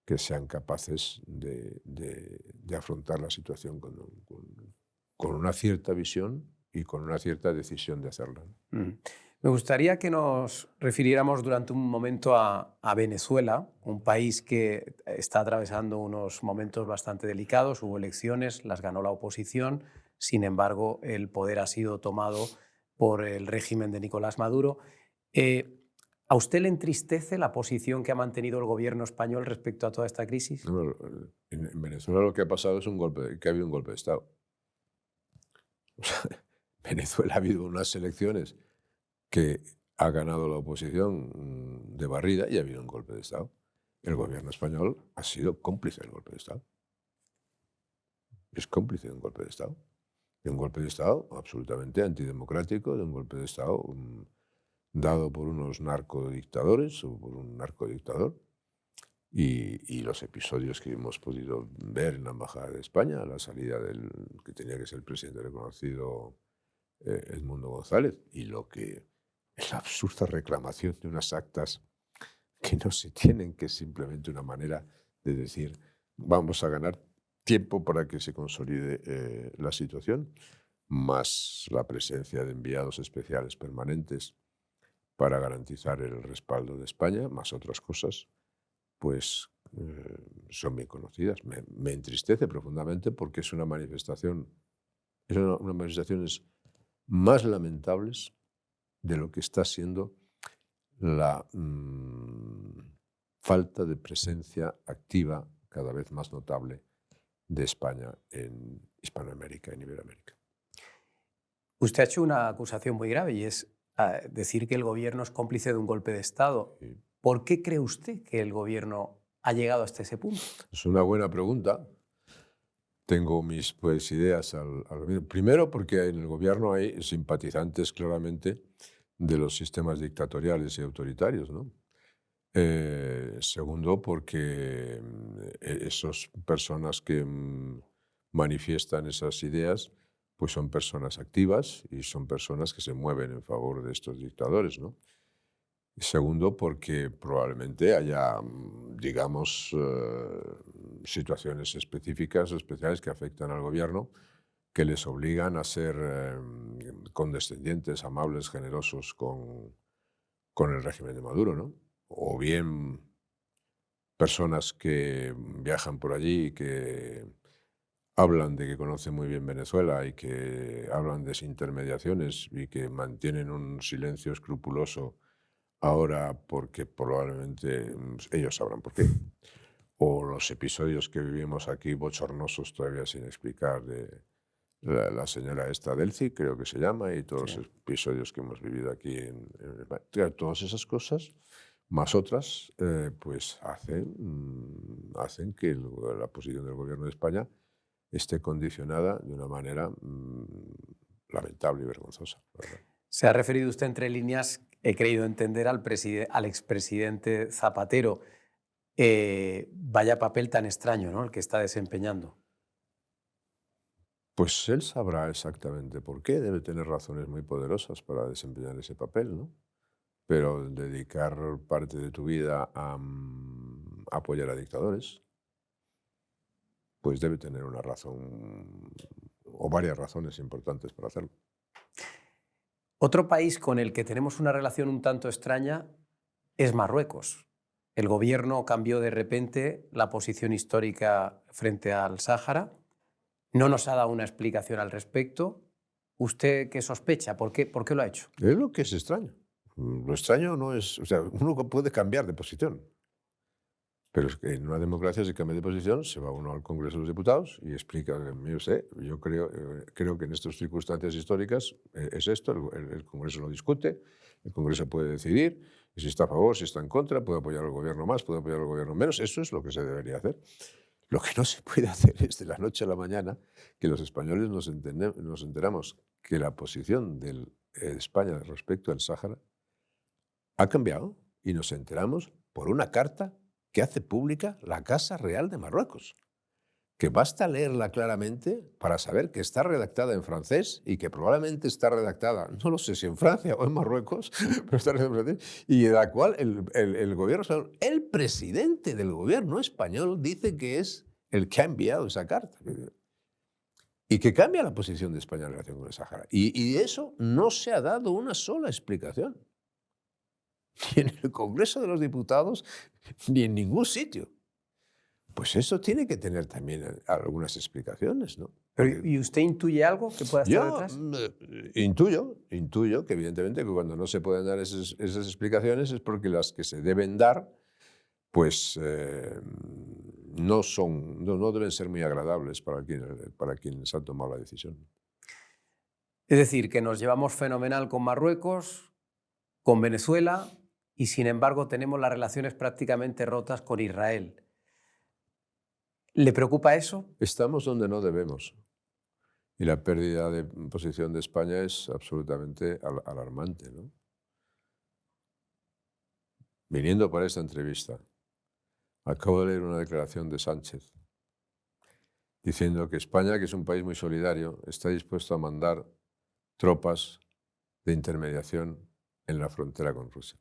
que sean capaces de afrontar la situación con una cierta visión y con una cierta decisión de hacerla. Me gustaría que nos refiriéramos durante un momento a Venezuela, un país que está atravesando unos momentos bastante delicados. Hubo elecciones, las ganó la oposición, sin embargo, el poder ha sido tomado por el régimen de Nicolás Maduro. ¿A usted le entristece la posición que ha mantenido el gobierno español respecto a toda esta crisis? No, en Venezuela lo que ha pasado es que ha habido un golpe de Estado. O sea, Venezuela ha habido unas elecciones que ha ganado la oposición de barrida y ha habido un golpe de Estado. El gobierno español ha sido cómplice del golpe de Estado. Es cómplice de un golpe de Estado. De un golpe de Estado absolutamente antidemocrático, de un golpe de Estado dado por unos narcodictadores o por un narcodictador. Y los episodios que hemos podido ver en la Embajada de España, a la salida del que tenía que ser el presidente reconocido Edmundo González, y la absurda reclamación de unas actas que no se tienen, que es simplemente una manera de decir, vamos a ganar tiempo para que se consolide la situación, más la presencia de enviados especiales permanentes para garantizar el respaldo de España, más otras cosas, pues son bien conocidas. Me entristece profundamente porque es una manifestación, unas manifestaciones más lamentables de lo que está siendo la falta de presencia activa cada vez más notable de España en Hispanoamérica, en Iberoamérica. Usted ha hecho una acusación muy grave y es decir que el gobierno es cómplice de un golpe de Estado. Sí. ¿Por qué cree usted que el gobierno ha llegado hasta ese punto? Es una buena pregunta. Tengo mis ideas al primero, porque en el gobierno hay simpatizantes claramente de los sistemas dictatoriales y autoritarios, ¿no? Segundo, porque esas personas que manifiestan esas ideas pues son personas activas y son personas que se mueven en favor de estos dictadores, ¿no? Segundo, porque probablemente haya, digamos, situaciones específicas o especiales que afectan al gobierno que les obligan a ser condescendientes, amables, generosos con el régimen de Maduro, ¿no? O bien personas que viajan por allí y que hablan de que conocen muy bien Venezuela y que hablan de desintermediaciones y que mantienen un silencio escrupuloso ahora porque probablemente ellos sabrán por qué. O los episodios que vivimos aquí bochornosos todavía sin explicar de la señora esta Delcy, creo que se llama, y todos Sí. los episodios que hemos vivido aquí claro, todas esas cosas, más otras, pues hacen que la posición del gobierno de España esté condicionada de una manera lamentable y vergonzosa, ¿verdad? Se ha referido usted entre líneas, he creído entender, al expresidente Zapatero. Vaya papel tan extraño, ¿no?, el que está desempeñando. Pues él sabrá exactamente por qué, debe tener razones muy poderosas para desempeñar ese papel, ¿no? Pero dedicar parte de tu vida a apoyar a dictadores, pues debe tener una razón o varias razones importantes para hacerlo. Otro país con el que tenemos una relación un tanto extraña es Marruecos. El gobierno cambió de repente la posición histórica frente al Sáhara. No nos ha dado una explicación al respecto. ¿Usted qué sospecha? ¿Por qué lo ha hecho? Es lo que es extraño. Lo extraño no es, o sea, uno puede cambiar de posición, pero es que en una democracia se cambia de posición, se va uno al Congreso de los Diputados y explica, mire usted, yo creo que en estas circunstancias históricas es esto, el Congreso lo discute, el Congreso puede decidir, y si está a favor, si está en contra, puede apoyar al gobierno más, puede apoyar al gobierno menos, eso es lo que se debería hacer. Lo que no se puede hacer es de la noche a la mañana que los españoles nos enteramos que la posición de España respecto al Sáhara ha cambiado y nos enteramos por una carta que hace pública la Casa Real de Marruecos, que basta leerla claramente para saber que está redactada en francés y que probablemente está redactada, no lo sé si en Francia o en Marruecos, pero está redactada en francés, y de la cual el gobierno español, el presidente del gobierno español dice que es el que ha enviado esa carta. Y que cambia la posición de España en relación con el Sáhara. Y de eso no se ha dado una sola explicación. Ni en el Congreso de los Diputados, ni en ningún sitio. Pues eso tiene que tener también algunas explicaciones, ¿no? Pero, ¿y usted intuye algo que pueda estar Yo detrás? intuyo que evidentemente que cuando no se pueden dar esas explicaciones es porque las que se deben dar pues no deben ser muy agradables para quienes han tomado la decisión. Es decir, que nos llevamos fenomenal con Marruecos, con Venezuela, y sin embargo tenemos las relaciones prácticamente rotas con Israel. ¿Le preocupa eso? Estamos donde no debemos. Y la pérdida de posición de España es absolutamente alarmante, ¿no? Viniendo para esta entrevista, acabo de leer una declaración de Sánchez diciendo que España, que es un país muy solidario, está dispuesto a mandar tropas de intermediación en la frontera con Rusia.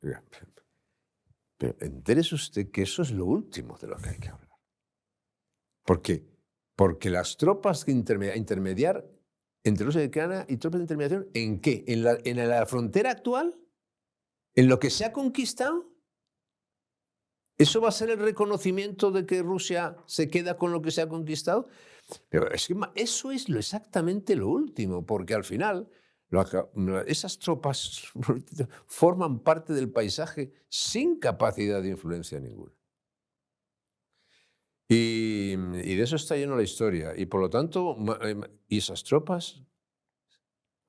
Pero entérese usted que eso es lo último de lo que hay que hablar. ¿Por qué? Porque las tropas que intermediar entre Rusia y Ucrania y tropas de intermediación, ¿en qué? ¿En la frontera actual? ¿En lo que se ha conquistado? ¿Eso va a ser el reconocimiento de que Rusia se queda con lo que se ha conquistado? Pero es que eso es exactamente lo último, porque al final esas tropas forman parte del paisaje sin capacidad de influencia ninguna. Y de eso está lleno la historia. Y por lo tanto, ¿y esas tropas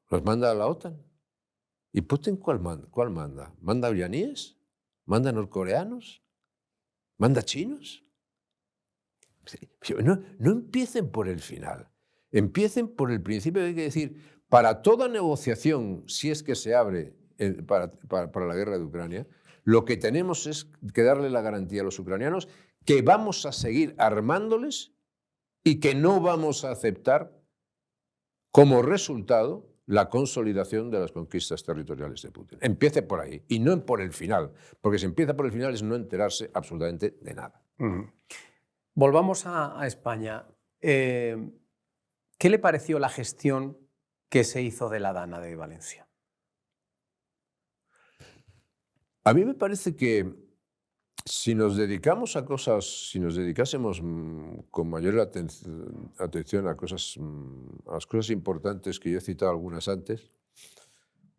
las manda la OTAN? ¿Y Putin cuál manda? ¿Manda iraníes? ¿Manda norcoreanos? ¿Manda chinos? No empiecen por el final, empiecen por el principio. Hay que decir, para toda negociación, si es que se abre para la guerra de Ucrania, lo que tenemos es que darle la garantía a los ucranianos que vamos a seguir armándoles y que no vamos a aceptar como resultado la consolidación de las conquistas territoriales de Putin. Empiece por ahí y no por el final, porque si empieza por el final es no enterarse absolutamente de nada. Volvamos a España. ¿Qué le pareció la gestión que se hizo de la Dana de Valencia? A mí me parece que si nos dedicamos a cosas, si nos dedicásemos con mayor atención a las cosas importantes, que yo he citado algunas antes,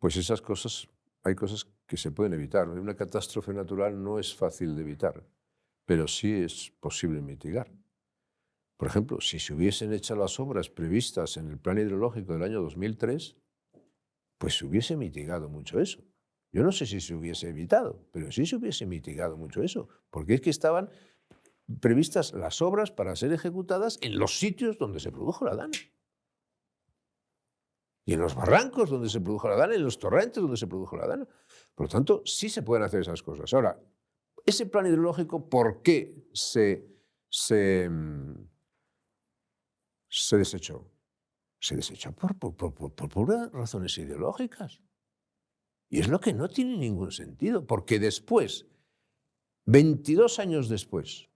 pues esas cosas, hay cosas que se pueden evitar. Una catástrofe natural no es fácil de evitar, pero sí es posible mitigar. Por ejemplo, si se hubiesen hecho las obras previstas en el plan hidrológico del año 2003, pues se hubiese mitigado mucho eso. Yo no sé si se hubiese evitado, pero sí se hubiese mitigado mucho eso, porque es que estaban previstas las obras para ser ejecutadas en los sitios donde se produjo la Dana. Y en los barrancos donde se produjo la Dana, en los torrentes donde se produjo la Dana. Por lo tanto, sí se pueden hacer esas cosas. Ahora, ese plan hidrológico, ¿por qué se desechó? Se desechó por puras razones ideológicas. Y es lo que no tiene ningún sentido, porque después, 22 años después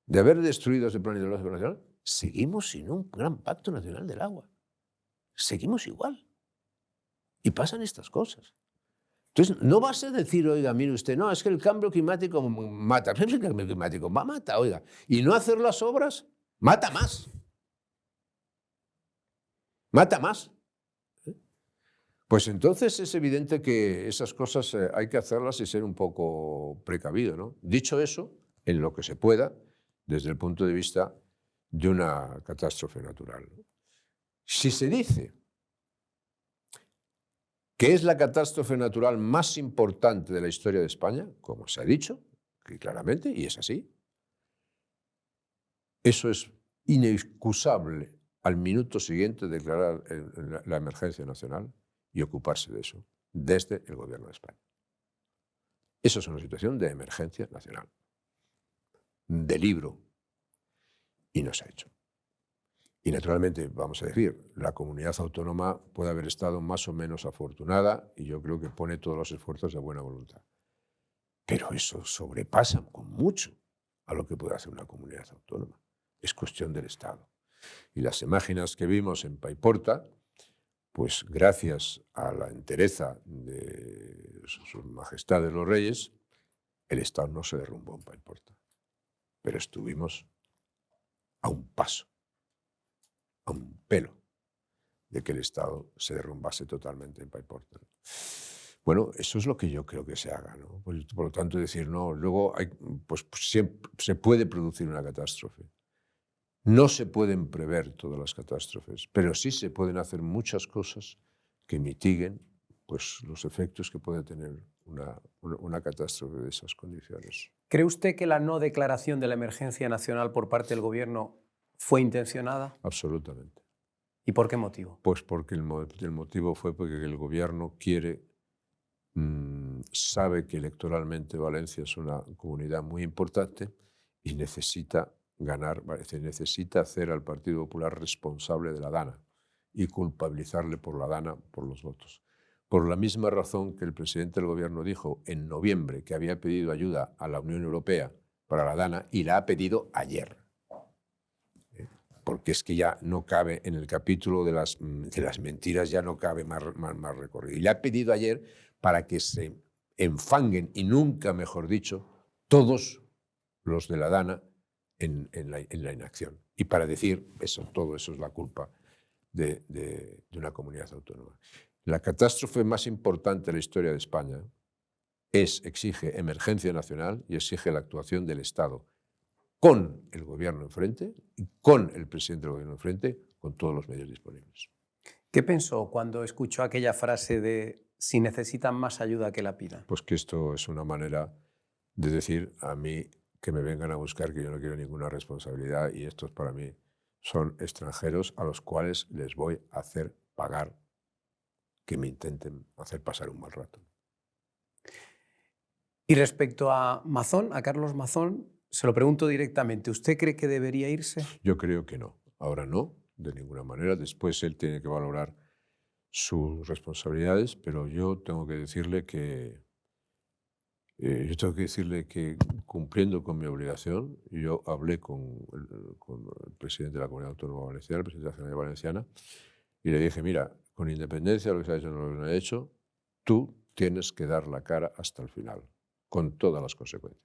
de haber destruido ese plan hidrológico nacional, seguimos sin un gran pacto nacional del agua. Seguimos igual. Y pasan estas cosas. Entonces, no vas a decir, oiga, mire usted, no, es que el cambio climático mata. El cambio climático mata, oiga. Y no hacer las obras, mata más. Mata más. Pues entonces es evidente que esas cosas hay que hacerlas y ser un poco precavido, ¿no? Dicho eso, en lo que se pueda, desde el punto de vista de una catástrofe natural, ¿no? Si se dice que es la catástrofe natural más importante de la historia de España, como se ha dicho, que claramente, y es así, eso es inexcusable al minuto siguiente declarar la emergencia nacional y ocuparse de eso desde el gobierno de España. Eso es una situación de emergencia nacional, de libro, y no se ha hecho. Y naturalmente, vamos a decir, la comunidad autónoma puede haber estado más o menos afortunada y yo creo que pone todos los esfuerzos de buena voluntad. Pero eso sobrepasa con mucho a lo que puede hacer una comunidad autónoma. Es cuestión del Estado. Y las imágenes que vimos en Paiporta, pues gracias a la entereza de sus majestades los reyes, el Estado no se derrumbó en Paiporta. Pero estuvimos a un paso, a un pelo, de que el Estado se derrumbase totalmente en Paiporta. Bueno, eso es lo que yo creo que se haga, ¿no? Pues, por lo tanto, decir, no, luego pues siempre se puede producir una catástrofe. No se pueden prever todas las catástrofes, pero sí se pueden hacer muchas cosas que mitiguen pues, los efectos que puede tener una catástrofe de esas condiciones. ¿Cree usted que la no declaración de la emergencia nacional por parte del gobierno fue intencionada? Absolutamente. ¿Y por qué motivo? Pues porque el motivo fue porque el gobierno sabe que electoralmente Valencia es una comunidad muy importante y necesita ganar, necesita hacer al Partido Popular responsable de la Dana y culpabilizarle por la Dana por los votos. Por la misma razón que el presidente del gobierno dijo en noviembre que había pedido ayuda a la Unión Europea para la Dana y la ha pedido ayer. porque es que ya no cabe en el capítulo de las mentiras, ya no cabe más recorrido. Y le ha pedido ayer para que se enfanguen, y nunca mejor dicho, todos los de la Dana en la inacción. Y para decir eso, todo eso es la culpa de una comunidad autónoma. La catástrofe más importante de la historia de España exige emergencia nacional y exige la actuación del Estado, con el gobierno enfrente y con el presidente del gobierno enfrente, con todos los medios disponibles. ¿Qué pensó cuando escuchó aquella frase de si necesitan más ayuda que la pidan? Pues que esto es una manera de decir a mí que me vengan a buscar, que yo no quiero ninguna responsabilidad y estos para mí son extranjeros a los cuales les voy a hacer pagar que me intenten hacer pasar un mal rato. Y respecto a Mazón, a Carlos Mazón, se lo pregunto directamente, ¿usted cree que debería irse? Yo creo que no. Ahora no, de ninguna manera. Después él tiene que valorar sus responsabilidades, pero yo tengo que decirle que cumpliendo con mi obligación, yo hablé con el presidente de la Comunidad Autónoma Valenciana, el presidente de la Generalitat Valenciana, y le dije, mira, con independencia de lo que se ha hecho o no lo que se ha hecho, tú tienes que dar la cara hasta el final, con todas las consecuencias.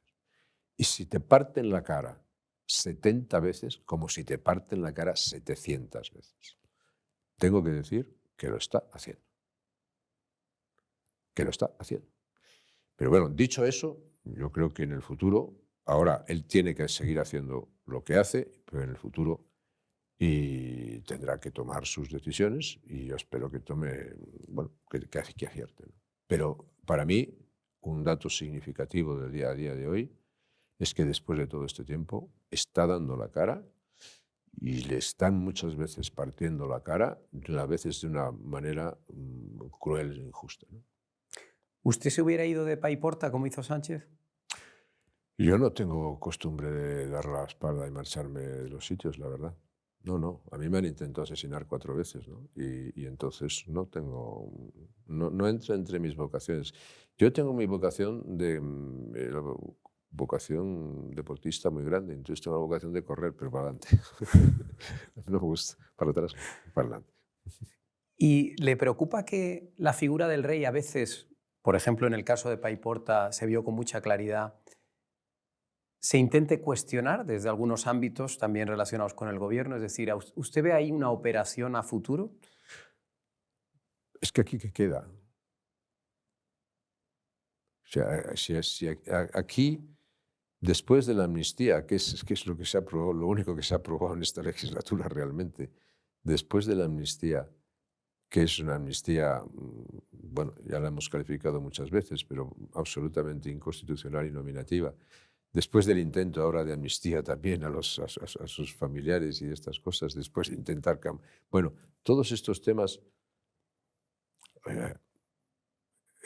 Y si te parten la cara 70 veces, como si te parten la cara 700 veces, tengo que decir que lo está haciendo. Que lo está haciendo. Pero bueno, dicho eso, yo creo que en el futuro, ahora él tiene que seguir haciendo lo que hace, pero en el futuro y tendrá que tomar sus decisiones y yo espero que tome, bueno, que acierte, ¿no? Pero para mí, un dato significativo del día a día de hoy es que después de todo este tiempo está dando la cara y le están muchas veces partiendo la cara, a veces de una manera cruel e injusta, ¿no? ¿Usted se hubiera ido de Paiporta como hizo Sánchez? Yo no tengo costumbre de dar la espalda y marcharme de los sitios, la verdad. No. A mí me han intentado asesinar 4 veces, ¿no? Y entonces no entra entre mis vocaciones. Yo tengo mi vocación vocación deportista muy grande, entonces tengo la vocación de correr, pero para adelante. No me gusta, para atrás, para adelante. ¿Y le preocupa que la figura del rey a veces, por ejemplo en el caso de Paiporta se vio con mucha claridad, se intente cuestionar desde algunos ámbitos también relacionados con el gobierno? Es decir, ¿usted ve ahí una operación a futuro? Es que aquí ¿qué queda? O sea, aquí, después de la amnistía, que es lo que se ha aprobado, lo único que se ha aprobado en esta legislatura realmente, después de la amnistía, que es una amnistía, bueno, ya la hemos calificado muchas veces, pero absolutamente inconstitucional y nominativa, después del intento ahora de amnistía también a sus familiares y estas cosas, después de intentar... Bueno, todos estos temas...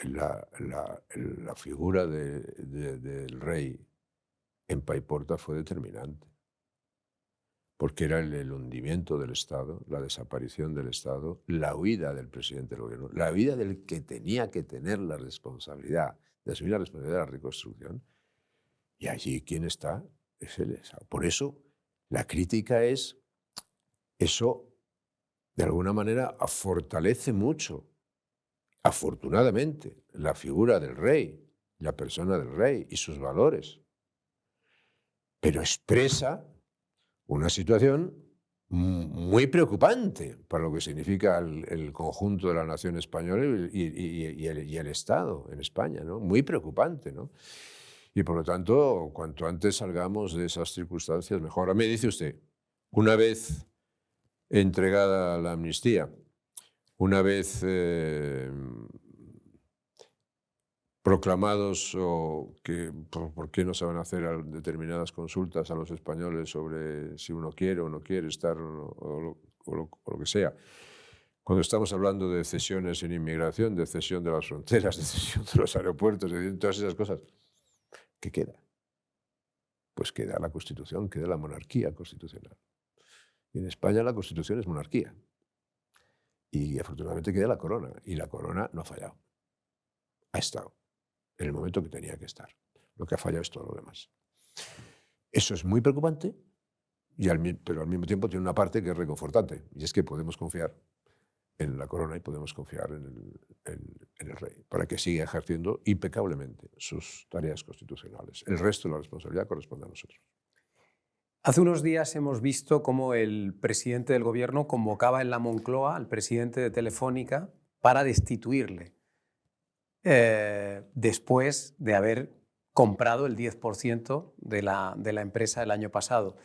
La figura del rey en Paiporta fue determinante, porque era el hundimiento del Estado, la desaparición del Estado, la huida del presidente del gobierno, la huida del que tenía que tener la responsabilidad de asumir la responsabilidad de la reconstrucción, y allí quien está es el Estado. Por eso la crítica es, eso de alguna manera fortalece mucho, afortunadamente, la figura del rey, la persona del rey y sus valores, pero expresa una situación muy preocupante para lo que significa el conjunto de la nación española y el Estado en España, ¿no? Muy preocupante, ¿no? Y por lo tanto, cuanto antes salgamos de esas circunstancias, mejor. Ahora me dice usted, una vez entregada la amnistía, una vez proclamados o que por qué no se van a hacer determinadas consultas a los españoles sobre si uno quiere o no quiere estar o lo que sea. Cuando estamos hablando de cesiones en inmigración, de cesión de las fronteras, de cesión de los aeropuertos, de todas esas cosas, ¿qué queda? Pues queda la Constitución, queda la monarquía constitucional. Y en España la Constitución es monarquía. Y afortunadamente queda la corona. Y la corona no ha fallado. Ha estado en el momento que tenía que estar. Lo que ha fallado es todo lo demás. Eso es muy preocupante pero al mismo tiempo tiene una parte que es reconfortante, y es que podemos confiar en la corona y podemos confiar en el rey, para que siga ejerciendo impecablemente sus tareas constitucionales. El resto de la responsabilidad corresponde a nosotros. Hace unos días hemos visto cómo el presidente del gobierno convocaba en la Moncloa al presidente de Telefónica para destituirle, después de haber comprado el 10% de la empresa el año pasado.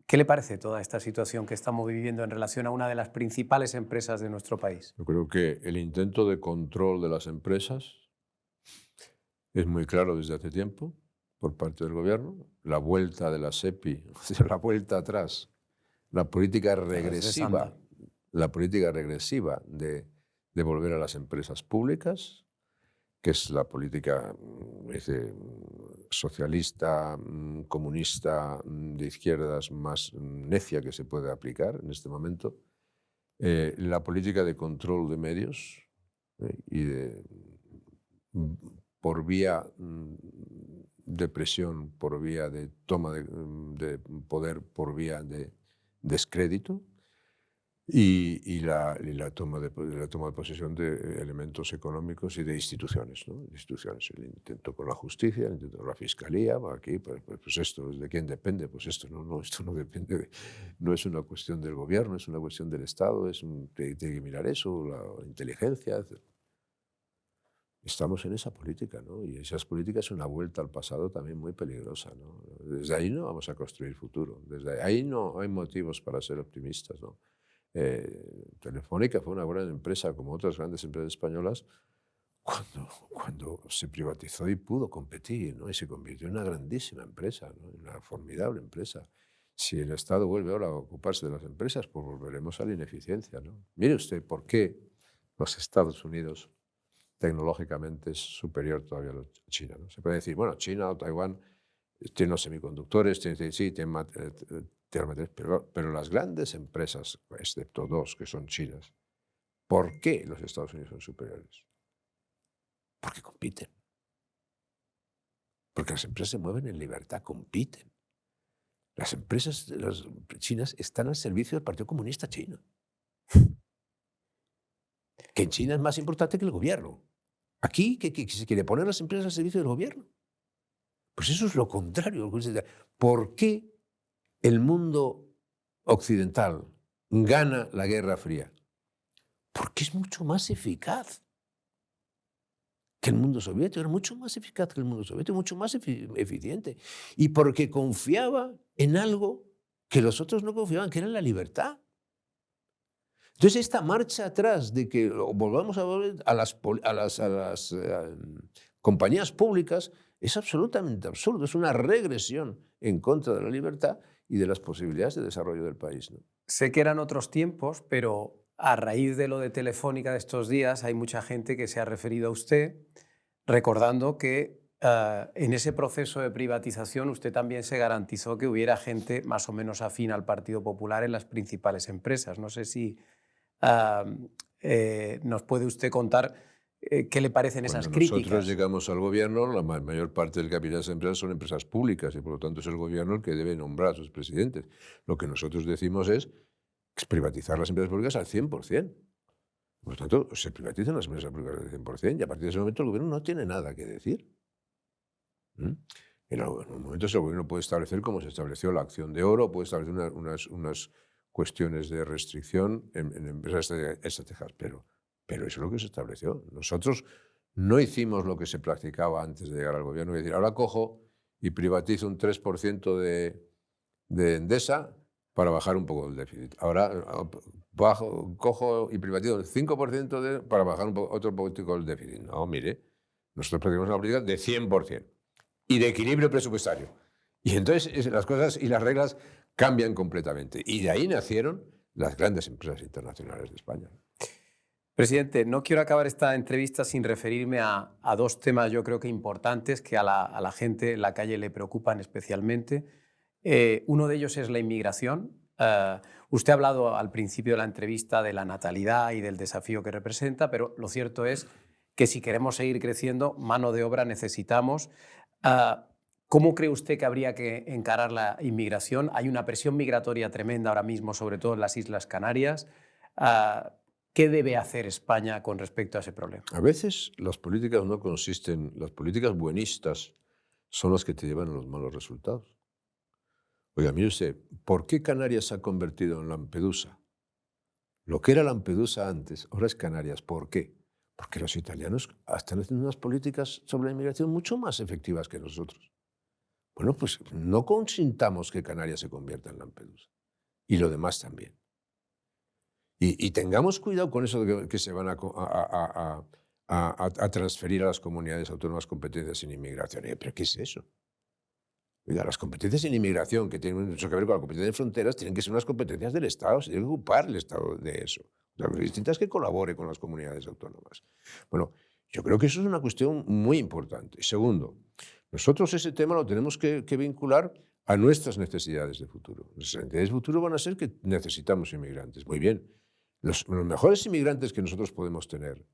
¿Qué le parece toda esta situación que estamos viviendo en relación a una de las principales empresas de nuestro país? Yo creo que el intento de control de las empresas es muy claro desde hace tiempo por parte del gobierno. La vuelta de la SEPI, la vuelta atrás, la política regresiva de volver a las empresas públicas, que es la política socialista, comunista, de izquierdas más necia que se puede aplicar en este momento. La política de control de medios y por vía de presión, por vía de toma de poder, por vía de descrédito, y la toma de posesión de elementos económicos y de instituciones, ¿no? Instituciones, el intento con la justicia, el intento con la fiscalía. Aquí, pues esto, ¿de quién depende? Pues esto no depende, no es una cuestión del gobierno, es una cuestión del Estado, tiene que mirar eso, la inteligencia, etc. Estamos en esa política, ¿no? Y esas políticas son una vuelta al pasado también muy peligrosa, ¿no? Desde ahí no vamos a construir futuro, desde ahí no hay motivos para ser optimistas, ¿no? Telefónica fue una gran empresa, como otras grandes empresas españolas, cuando se privatizó y pudo competir, ¿no? Y se convirtió en una grandísima empresa, ¿no? Una formidable empresa. Si el Estado vuelve ahora a ocuparse de las empresas, pues volveremos a la ineficiencia, ¿no? Mire usted por qué los Estados Unidos tecnológicamente es superior todavía a China, ¿no? Se puede decir, bueno, China o Taiwán tienen los semiconductores, tienen materiales, pero las grandes empresas, excepto dos que son chinas, ¿por qué los Estados Unidos son superiores? Porque compiten. Porque las empresas se mueven en libertad, compiten. Las empresas chinas están al servicio del Partido Comunista Chino, que en China es más importante que el gobierno. Aquí, ¿qué se quiere poner las empresas al servicio del gobierno? Pues eso es lo contrario. ¿Por qué el mundo occidental gana la Guerra Fría? Porque es mucho más eficaz que el mundo soviético, era mucho más eficaz que el mundo soviético, mucho más eficiente. Y porque confiaba en algo que los otros no confiaban, que era la libertad. Entonces, esta marcha atrás de que volvamos a volver a las compañías públicas es absolutamente absurdo, es una regresión en contra de la libertad y de las posibilidades de desarrollo del país, ¿no? Sé que eran otros tiempos, pero a raíz de lo de Telefónica de estos días hay mucha gente que se ha referido a usted recordando que en ese proceso de privatización usted también se garantizó que hubiera gente más o menos afín al Partido Popular en las principales empresas. No sé si nos puede usted contar qué le parecen esas críticas. Cuando nosotros llegamos al gobierno, la mayor parte del capital de esas empresas son empresas públicas y por lo tanto es el gobierno el que debe nombrar a sus presidentes. Lo que nosotros decimos es privatizar las empresas públicas al 100%. Por lo tanto, se privatizan las empresas públicas al 100% y a partir de ese momento el gobierno no tiene nada que decir. En un momento el gobierno puede establecer, como se estableció la acción de oro, puede establecer unas cuestiones de restricción en empresas estratégicas, pero eso es lo que se estableció. Nosotros no hicimos lo que se practicaba antes de llegar al gobierno, es decir, ahora cojo y privatizo un 3% de Endesa para bajar un poco el déficit. Ahora cojo y privatizo el 5% para bajar otro poquito el déficit. No, mire, nosotros practicamos una política de 100% y de equilibrio presupuestario. Y entonces las cosas y las reglas cambian completamente. Y de ahí nacieron las grandes empresas internacionales de España. Presidente, no quiero acabar esta entrevista sin referirme a dos temas yo creo que importantes que a la gente en la calle le preocupan especialmente. Uno de ellos es la inmigración. Usted ha hablado al principio de la entrevista de la natalidad y del desafío que representa, pero lo cierto es que si queremos seguir creciendo, mano de obra necesitamos. ¿Cómo cree usted que habría que encarar la inmigración? Hay una presión migratoria tremenda ahora mismo, sobre todo en las Islas Canarias. ¿Qué debe hacer España con respecto a ese problema? A veces las políticas no consisten, las políticas buenistas son las que te llevan a los malos resultados. Oiga, mire usted, ¿por qué Canarias se ha convertido en Lampedusa? Lo que era Lampedusa antes, ahora es Canarias. ¿Por qué? Porque los italianos están haciendo unas políticas sobre la inmigración mucho más efectivas que nosotros. Bueno, pues no consintamos que Canarias se convierta en Lampedusa. Y lo demás también. Y tengamos cuidado con eso de que se van a transferir a las comunidades autónomas competencias en inmigración. ¿Pero qué es eso? Oiga, las competencias en inmigración, que tienen mucho que ver con la competencia de fronteras, tienen que ser unas competencias del Estado, se tiene que ocupar el Estado de eso. Lo distinto es que colabore con las comunidades autónomas. Bueno, yo creo que eso es una cuestión muy importante. Segundo, nosotros ese tema lo tenemos que vincular a nuestras necesidades de futuro. Nuestras necesidades de futuro van a ser que necesitamos inmigrantes. Muy bien. Los mejores inmigrantes que nosotros podemos tener,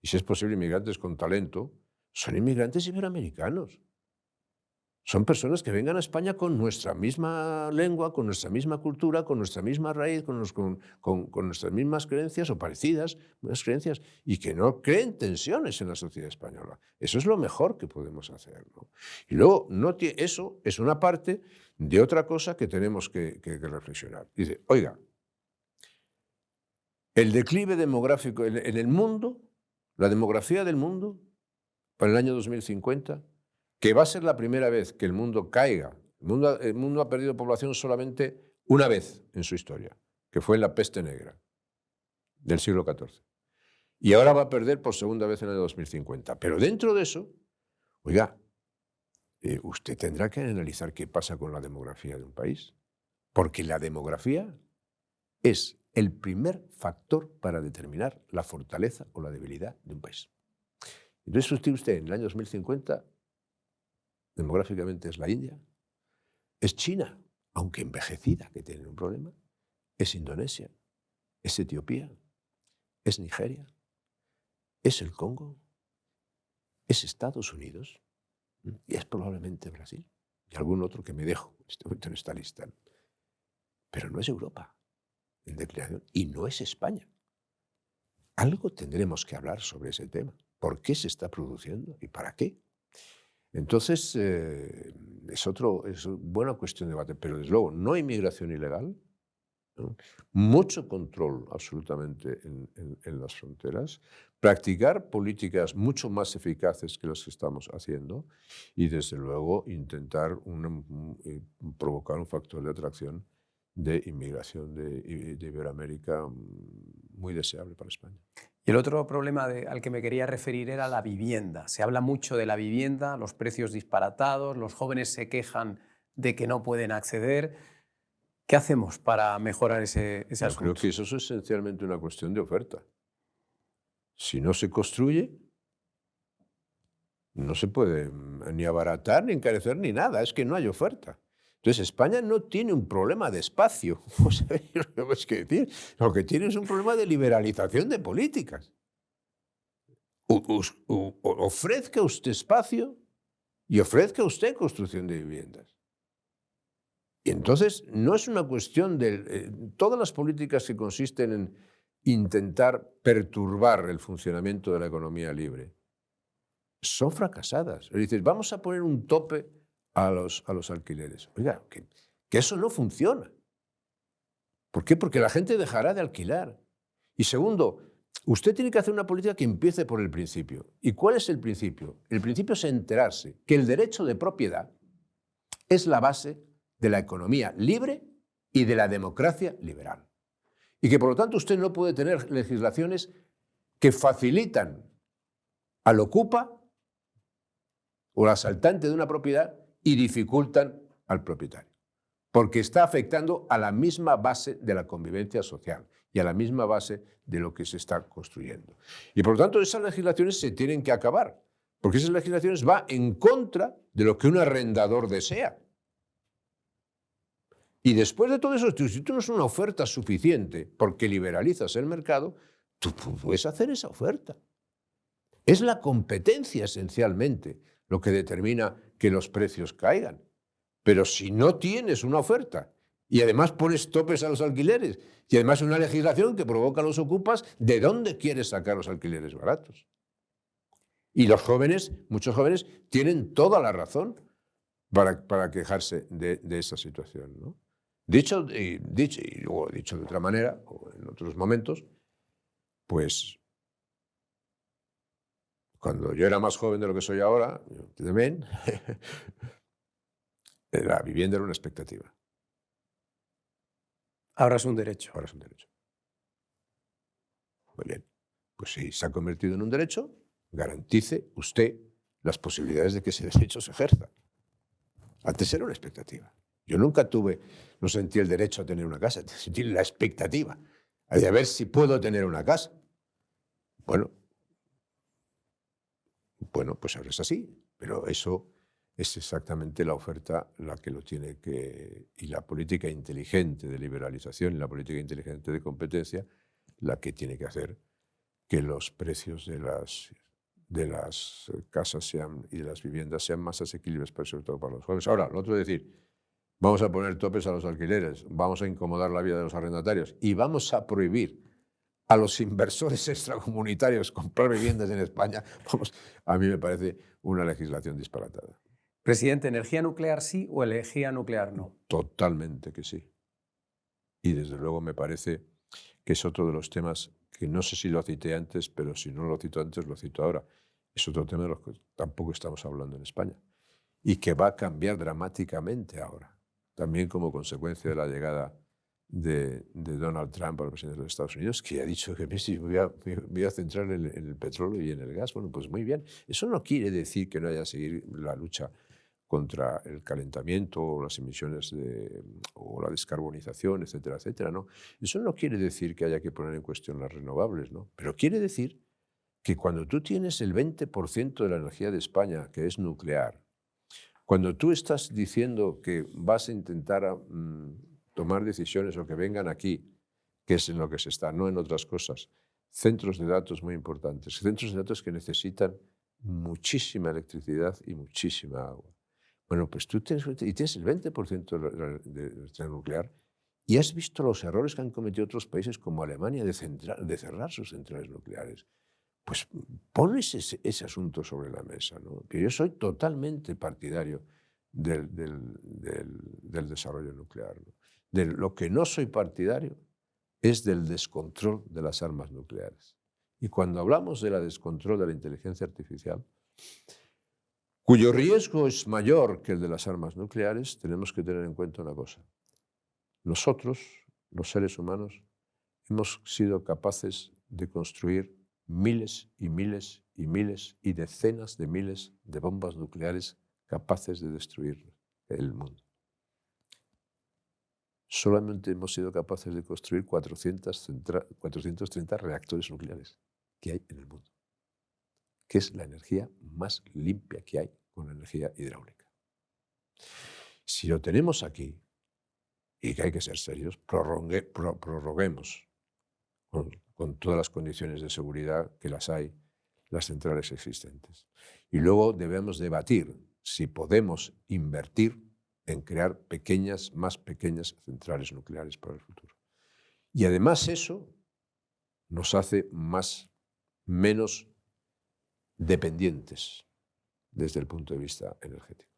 y si es posible inmigrantes con talento, son inmigrantes iberoamericanos. Son personas que vengan a España con nuestra misma lengua, con nuestra misma cultura, con nuestra misma raíz, con nuestras mismas creencias o parecidas, unas creencias, y que no creen tensiones en la sociedad española. Eso es lo mejor que podemos hacer, ¿no? Y luego, eso es una parte de otra cosa que tenemos que reflexionar. Dice, oiga, el declive demográfico en el mundo, la demografía del mundo, para el año 2050, que va a ser la primera vez que el mundo caiga. El mundo ha perdido población solamente una vez en su historia, que fue en la peste negra del siglo XIV. Y ahora va a perder por segunda vez en el 2050. Pero dentro de eso, oiga, usted tendrá que analizar qué pasa con la demografía de un país. Porque la demografía es el primer factor para determinar la fortaleza o la debilidad de un país. Entonces usted en el año 2050... demográficamente es la India, es China, aunque envejecida, que tiene un problema, es Indonesia, es Etiopía, es Nigeria, es el Congo, es Estados Unidos y es probablemente Brasil y algún otro que me dejo en este momento en esta lista. Pero no es Europa en declinación y no es España. Algo tendremos que hablar sobre ese tema. ¿Por qué se está produciendo y para qué? Entonces, es buena cuestión de debate, pero desde luego no hay migración ilegal, ¿no? Mucho control absolutamente en las fronteras, practicar políticas mucho más eficaces que las que estamos haciendo y desde luego intentar provocar un factor de atracción de inmigración de Iberoamérica muy deseable para España. Y el otro problema al que me quería referir era la vivienda. Se habla mucho de la vivienda, los precios disparatados, los jóvenes se quejan de que no pueden acceder. ¿Qué hacemos para mejorar ese asunto? Creo que eso es esencialmente una cuestión de oferta. Si no se construye, no se puede ni abaratar, ni encarecer, ni nada. Es que no hay oferta. Entonces, España no tiene un problema de espacio. O sea, es que decir, lo que tiene es un problema de liberalización de políticas. Ofrezca usted espacio y ofrezca usted construcción de viviendas. Y entonces, no es una cuestión de... todas las políticas que consisten en intentar perturbar el funcionamiento de la economía libre son fracasadas. Dices, vamos a poner un tope a los alquileres. Oiga, que eso no funciona. ¿Por qué? Porque la gente dejará de alquilar. Y segundo, usted tiene que hacer una política que empiece por el principio. ¿Y cuál es el principio? El principio es enterarse que el derecho de propiedad es la base de la economía libre y de la democracia liberal. Y que por lo tanto usted no puede tener legislaciones que facilitan al ocupa o al asaltante de una propiedad y dificultan al propietario, porque está afectando a la misma base de la convivencia social y a la misma base de lo que se está construyendo. Y por lo tanto esas legislaciones se tienen que acabar, porque esas legislaciones van en contra de lo que un arrendador desea. Y después de todo eso, si tú no es una oferta suficiente porque liberalizas el mercado, tú puedes hacer esa oferta. Es la competencia esencialmente lo que determina que los precios caigan. Pero si no tienes una oferta y además pones topes a los alquileres y además una legislación que provoca a los ocupas, ¿de dónde quieres sacar los alquileres baratos? Y los jóvenes, muchos jóvenes, tienen toda la razón para quejarse de esa situación, ¿no? Dicho, y luego dicho de otra manera, o en otros momentos, pues cuando yo era más joven de lo que soy ahora, también, la vivienda era una expectativa. Ahora es un derecho. Ahora es un derecho. Muy bien. Pues si se ha convertido en un derecho, garantice usted las posibilidades de que ese derecho se ejerza. Antes era una expectativa. Yo nunca no sentí el derecho a tener una casa, sentí la expectativa de ver si puedo tener una casa. Bueno, pues ahora es así, pero eso es exactamente la oferta la que lo tiene que, y la política inteligente de liberalización y la política inteligente de competencia, la que tiene que hacer que los precios de las casas y de las viviendas sean más asequibles, sobre todo para los jóvenes. Ahora, lo otro es decir, vamos a poner topes a los alquileres, vamos a incomodar la vida de los arrendatarios y vamos a prohibir a los inversores extracomunitarios comprar viviendas en España, a mí me parece una legislación disparatada. Presidente, ¿energía nuclear sí o energía nuclear no? Totalmente que sí. Y desde luego me parece que es otro de los temas que no sé si lo cité antes, pero si no lo cito antes, lo cito ahora. Es otro tema de los que tampoco estamos hablando en España y que va a cambiar dramáticamente ahora, también como consecuencia de la llegada de Donald Trump al presidente de los Estados Unidos, que ha dicho que voy a centrar en el petróleo y en el gas. Bueno, pues muy bien. Eso no quiere decir que no haya que seguir la lucha contra el calentamiento o las emisiones o la descarbonización, etcétera, etcétera, ¿no? Eso no quiere decir que haya que poner en cuestión las renovables, ¿no? Pero quiere decir que cuando tú tienes el 20% de la energía de España, que es nuclear, cuando tú estás diciendo que vas a intentar tomar decisiones o que vengan aquí, que es en lo que se está, no en otras cosas, centros de datos muy importantes, centros de datos que necesitan muchísima electricidad y muchísima agua. Bueno, pues tú tienes el 20% de energía nuclear y has visto los errores que han cometido otros países como Alemania de cerrar sus centrales nucleares. Pues pon ese asunto sobre la mesa, ¿no? Que yo soy totalmente partidario del desarrollo nuclear, ¿no? De lo que no soy partidario es del descontrol de las armas nucleares. Y cuando hablamos del descontrol de la inteligencia artificial, cuyo riesgo es mayor que el de las armas nucleares, tenemos que tener en cuenta una cosa. Nosotros, los seres humanos, hemos sido capaces de construir miles y miles y miles y decenas de miles de bombas nucleares capaces de destruir el mundo. Solamente hemos sido capaces de construir 430 reactores nucleares que hay en el mundo, que es la energía más limpia que hay con la energía hidráulica. Si lo tenemos aquí, y que hay que ser serios, prorroguemos con todas las condiciones de seguridad que las hay, las centrales existentes. Y luego debemos debatir si podemos invertir en crear más pequeñas centrales nucleares para el futuro. Y además eso nos hace menos dependientes desde el punto de vista energético,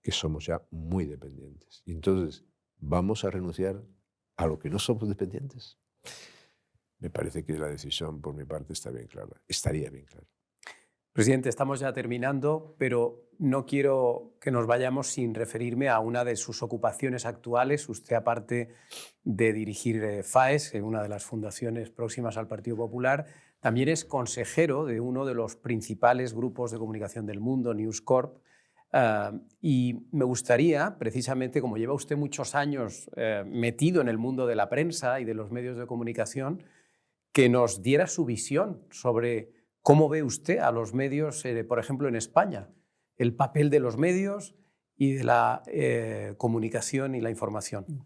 que somos ya muy dependientes. Y entonces, ¿vamos a renunciar a lo que no somos dependientes? Me parece que la decisión, por mi parte, estaría bien clara. Presidente, estamos ya terminando, pero no quiero que nos vayamos sin referirme a una de sus ocupaciones actuales. Usted, aparte de dirigir FAES, una de las fundaciones próximas al Partido Popular, también es consejero de uno de los principales grupos de comunicación del mundo, News Corp. Y me gustaría, precisamente, como lleva usted muchos años metido en el mundo de la prensa y de los medios de comunicación, que nos diera su visión sobre cómo ve usted a los medios, por ejemplo, en España, el papel de los medios y de la comunicación y la información.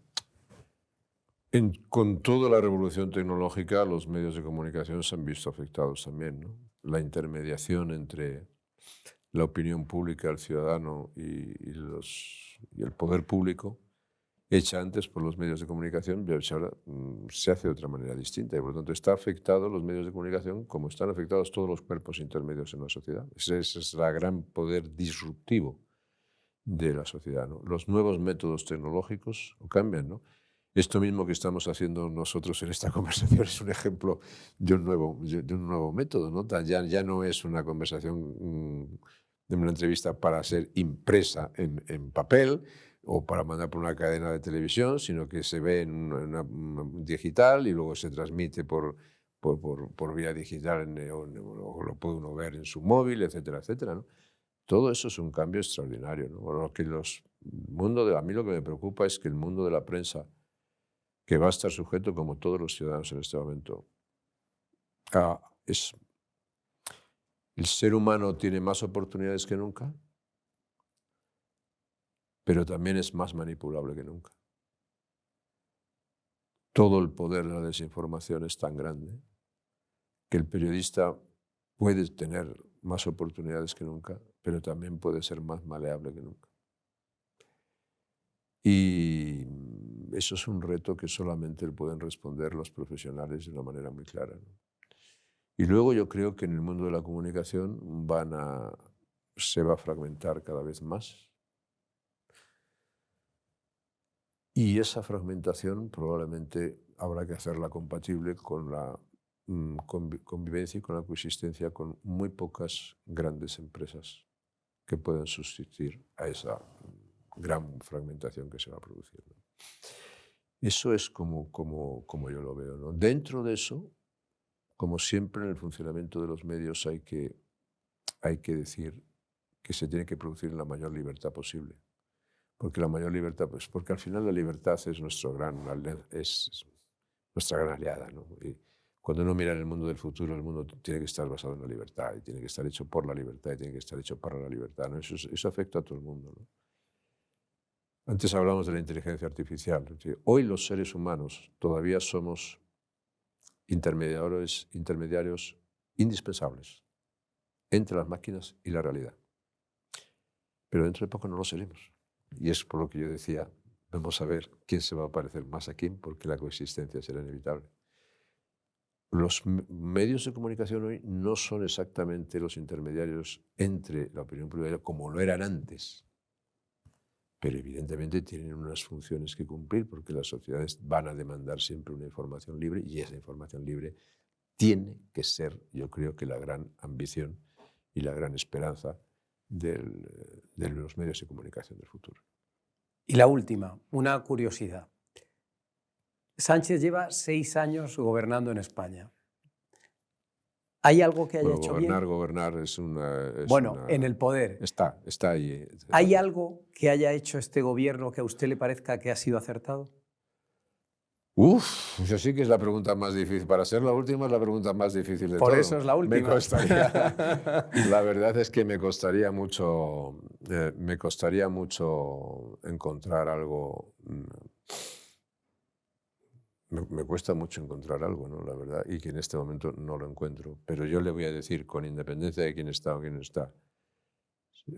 Con toda la revolución tecnológica, los medios de comunicación se han visto afectados también, ¿no? La intermediación entre la opinión pública, el ciudadano y el poder público, hecha antes por los medios de comunicación, pero ahora se hace de otra manera distinta. Y por lo tanto está afectado los medios de comunicación como están afectados todos los cuerpos intermedios en la sociedad. Ese es el gran poder disruptivo de la sociedad, ¿no? Los nuevos métodos tecnológicos lo cambian, ¿no? Esto mismo que estamos haciendo nosotros en esta conversación es un ejemplo de un nuevo método, ¿no? Ya no es una conversación de una entrevista para ser impresa en papel o para mandar por una cadena de televisión, sino que se ve en una digital y luego se transmite por vía digital o lo puede uno ver en su móvil, etcétera, etcétera, ¿no? Todo eso es un cambio extraordinario, ¿no? A mí lo que me preocupa es que el mundo de la prensa, que va a estar sujeto, como todos los ciudadanos en este momento, el ser humano tiene más oportunidades que nunca, pero también es más manipulable que nunca. Todo el poder de la desinformación es tan grande que el periodista puede tener más oportunidades que nunca, pero también puede ser más maleable que nunca. Y eso es un reto que solamente pueden responder los profesionales de una manera muy clara, ¿no? Y luego yo creo que en el mundo de la comunicación se va a fragmentar cada vez más. Y esa fragmentación probablemente habrá que hacerla compatible con la convivencia y con la coexistencia con muy pocas grandes empresas que puedan sustituir a esa gran fragmentación que se va a producir, ¿no? Eso es como yo lo veo, ¿no? Dentro de eso, como siempre en el funcionamiento de los medios hay que decir que se tiene que producir la mayor libertad posible. Porque la mayor libertad, pues porque al final la libertad es nuestra gran aliada, ¿no? Y cuando uno mira en el mundo del futuro, el mundo tiene que estar basado en la libertad y tiene que estar hecho por la libertad y tiene que estar hecho para la libertad, ¿no? Eso afecta a todo el mundo, ¿no? Antes hablamos de la inteligencia artificial. Hoy los seres humanos todavía somos intermediarios indispensables entre las máquinas y la realidad. Pero dentro de poco no lo seremos. Y es por lo que yo decía, vamos a ver quién se va a parecer más a quién, porque la coexistencia será inevitable. Los medios de comunicación hoy no son exactamente los intermediarios entre la opinión pública como lo eran antes, pero evidentemente tienen unas funciones que cumplir porque las sociedades van a demandar siempre una información libre y esa información libre tiene que ser, yo creo que la gran ambición y la gran esperanza de los medios de comunicación del futuro. Y la última, una curiosidad. Sánchez lleva 6 años gobernando en España. ¿Hay algo que haya hecho bien? Gobernar es una... en el poder. Está ahí. ¿Hay algo que haya hecho este gobierno que a usted le parezca que ha sido acertado? Eso sí que es la pregunta más difícil. Para ser la última es la pregunta más difícil de todo. Por eso es la última. Me costaría, la verdad es que me costaría mucho encontrar algo. Me cuesta mucho encontrar algo, ¿no? La verdad, y que en este momento no lo encuentro. Pero yo le voy a decir, con independencia de quién está o quién no está,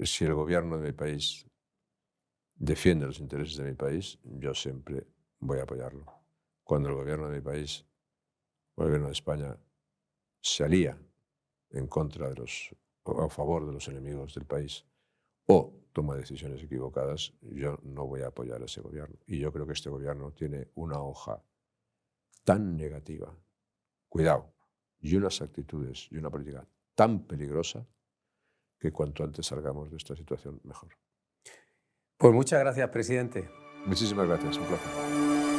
si el gobierno de mi país defiende los intereses de mi país, yo siempre voy a apoyarlo. Cuando el gobierno de mi país, el gobierno de España, se alía a favor de los enemigos del país o toma decisiones equivocadas, yo no voy a apoyar a ese gobierno. Y yo creo que este gobierno tiene una hoja tan negativa, cuidado, y unas actitudes y una política tan peligrosa que cuanto antes salgamos de esta situación, mejor. Pues muchas gracias, presidente. Muchísimas gracias, un placer.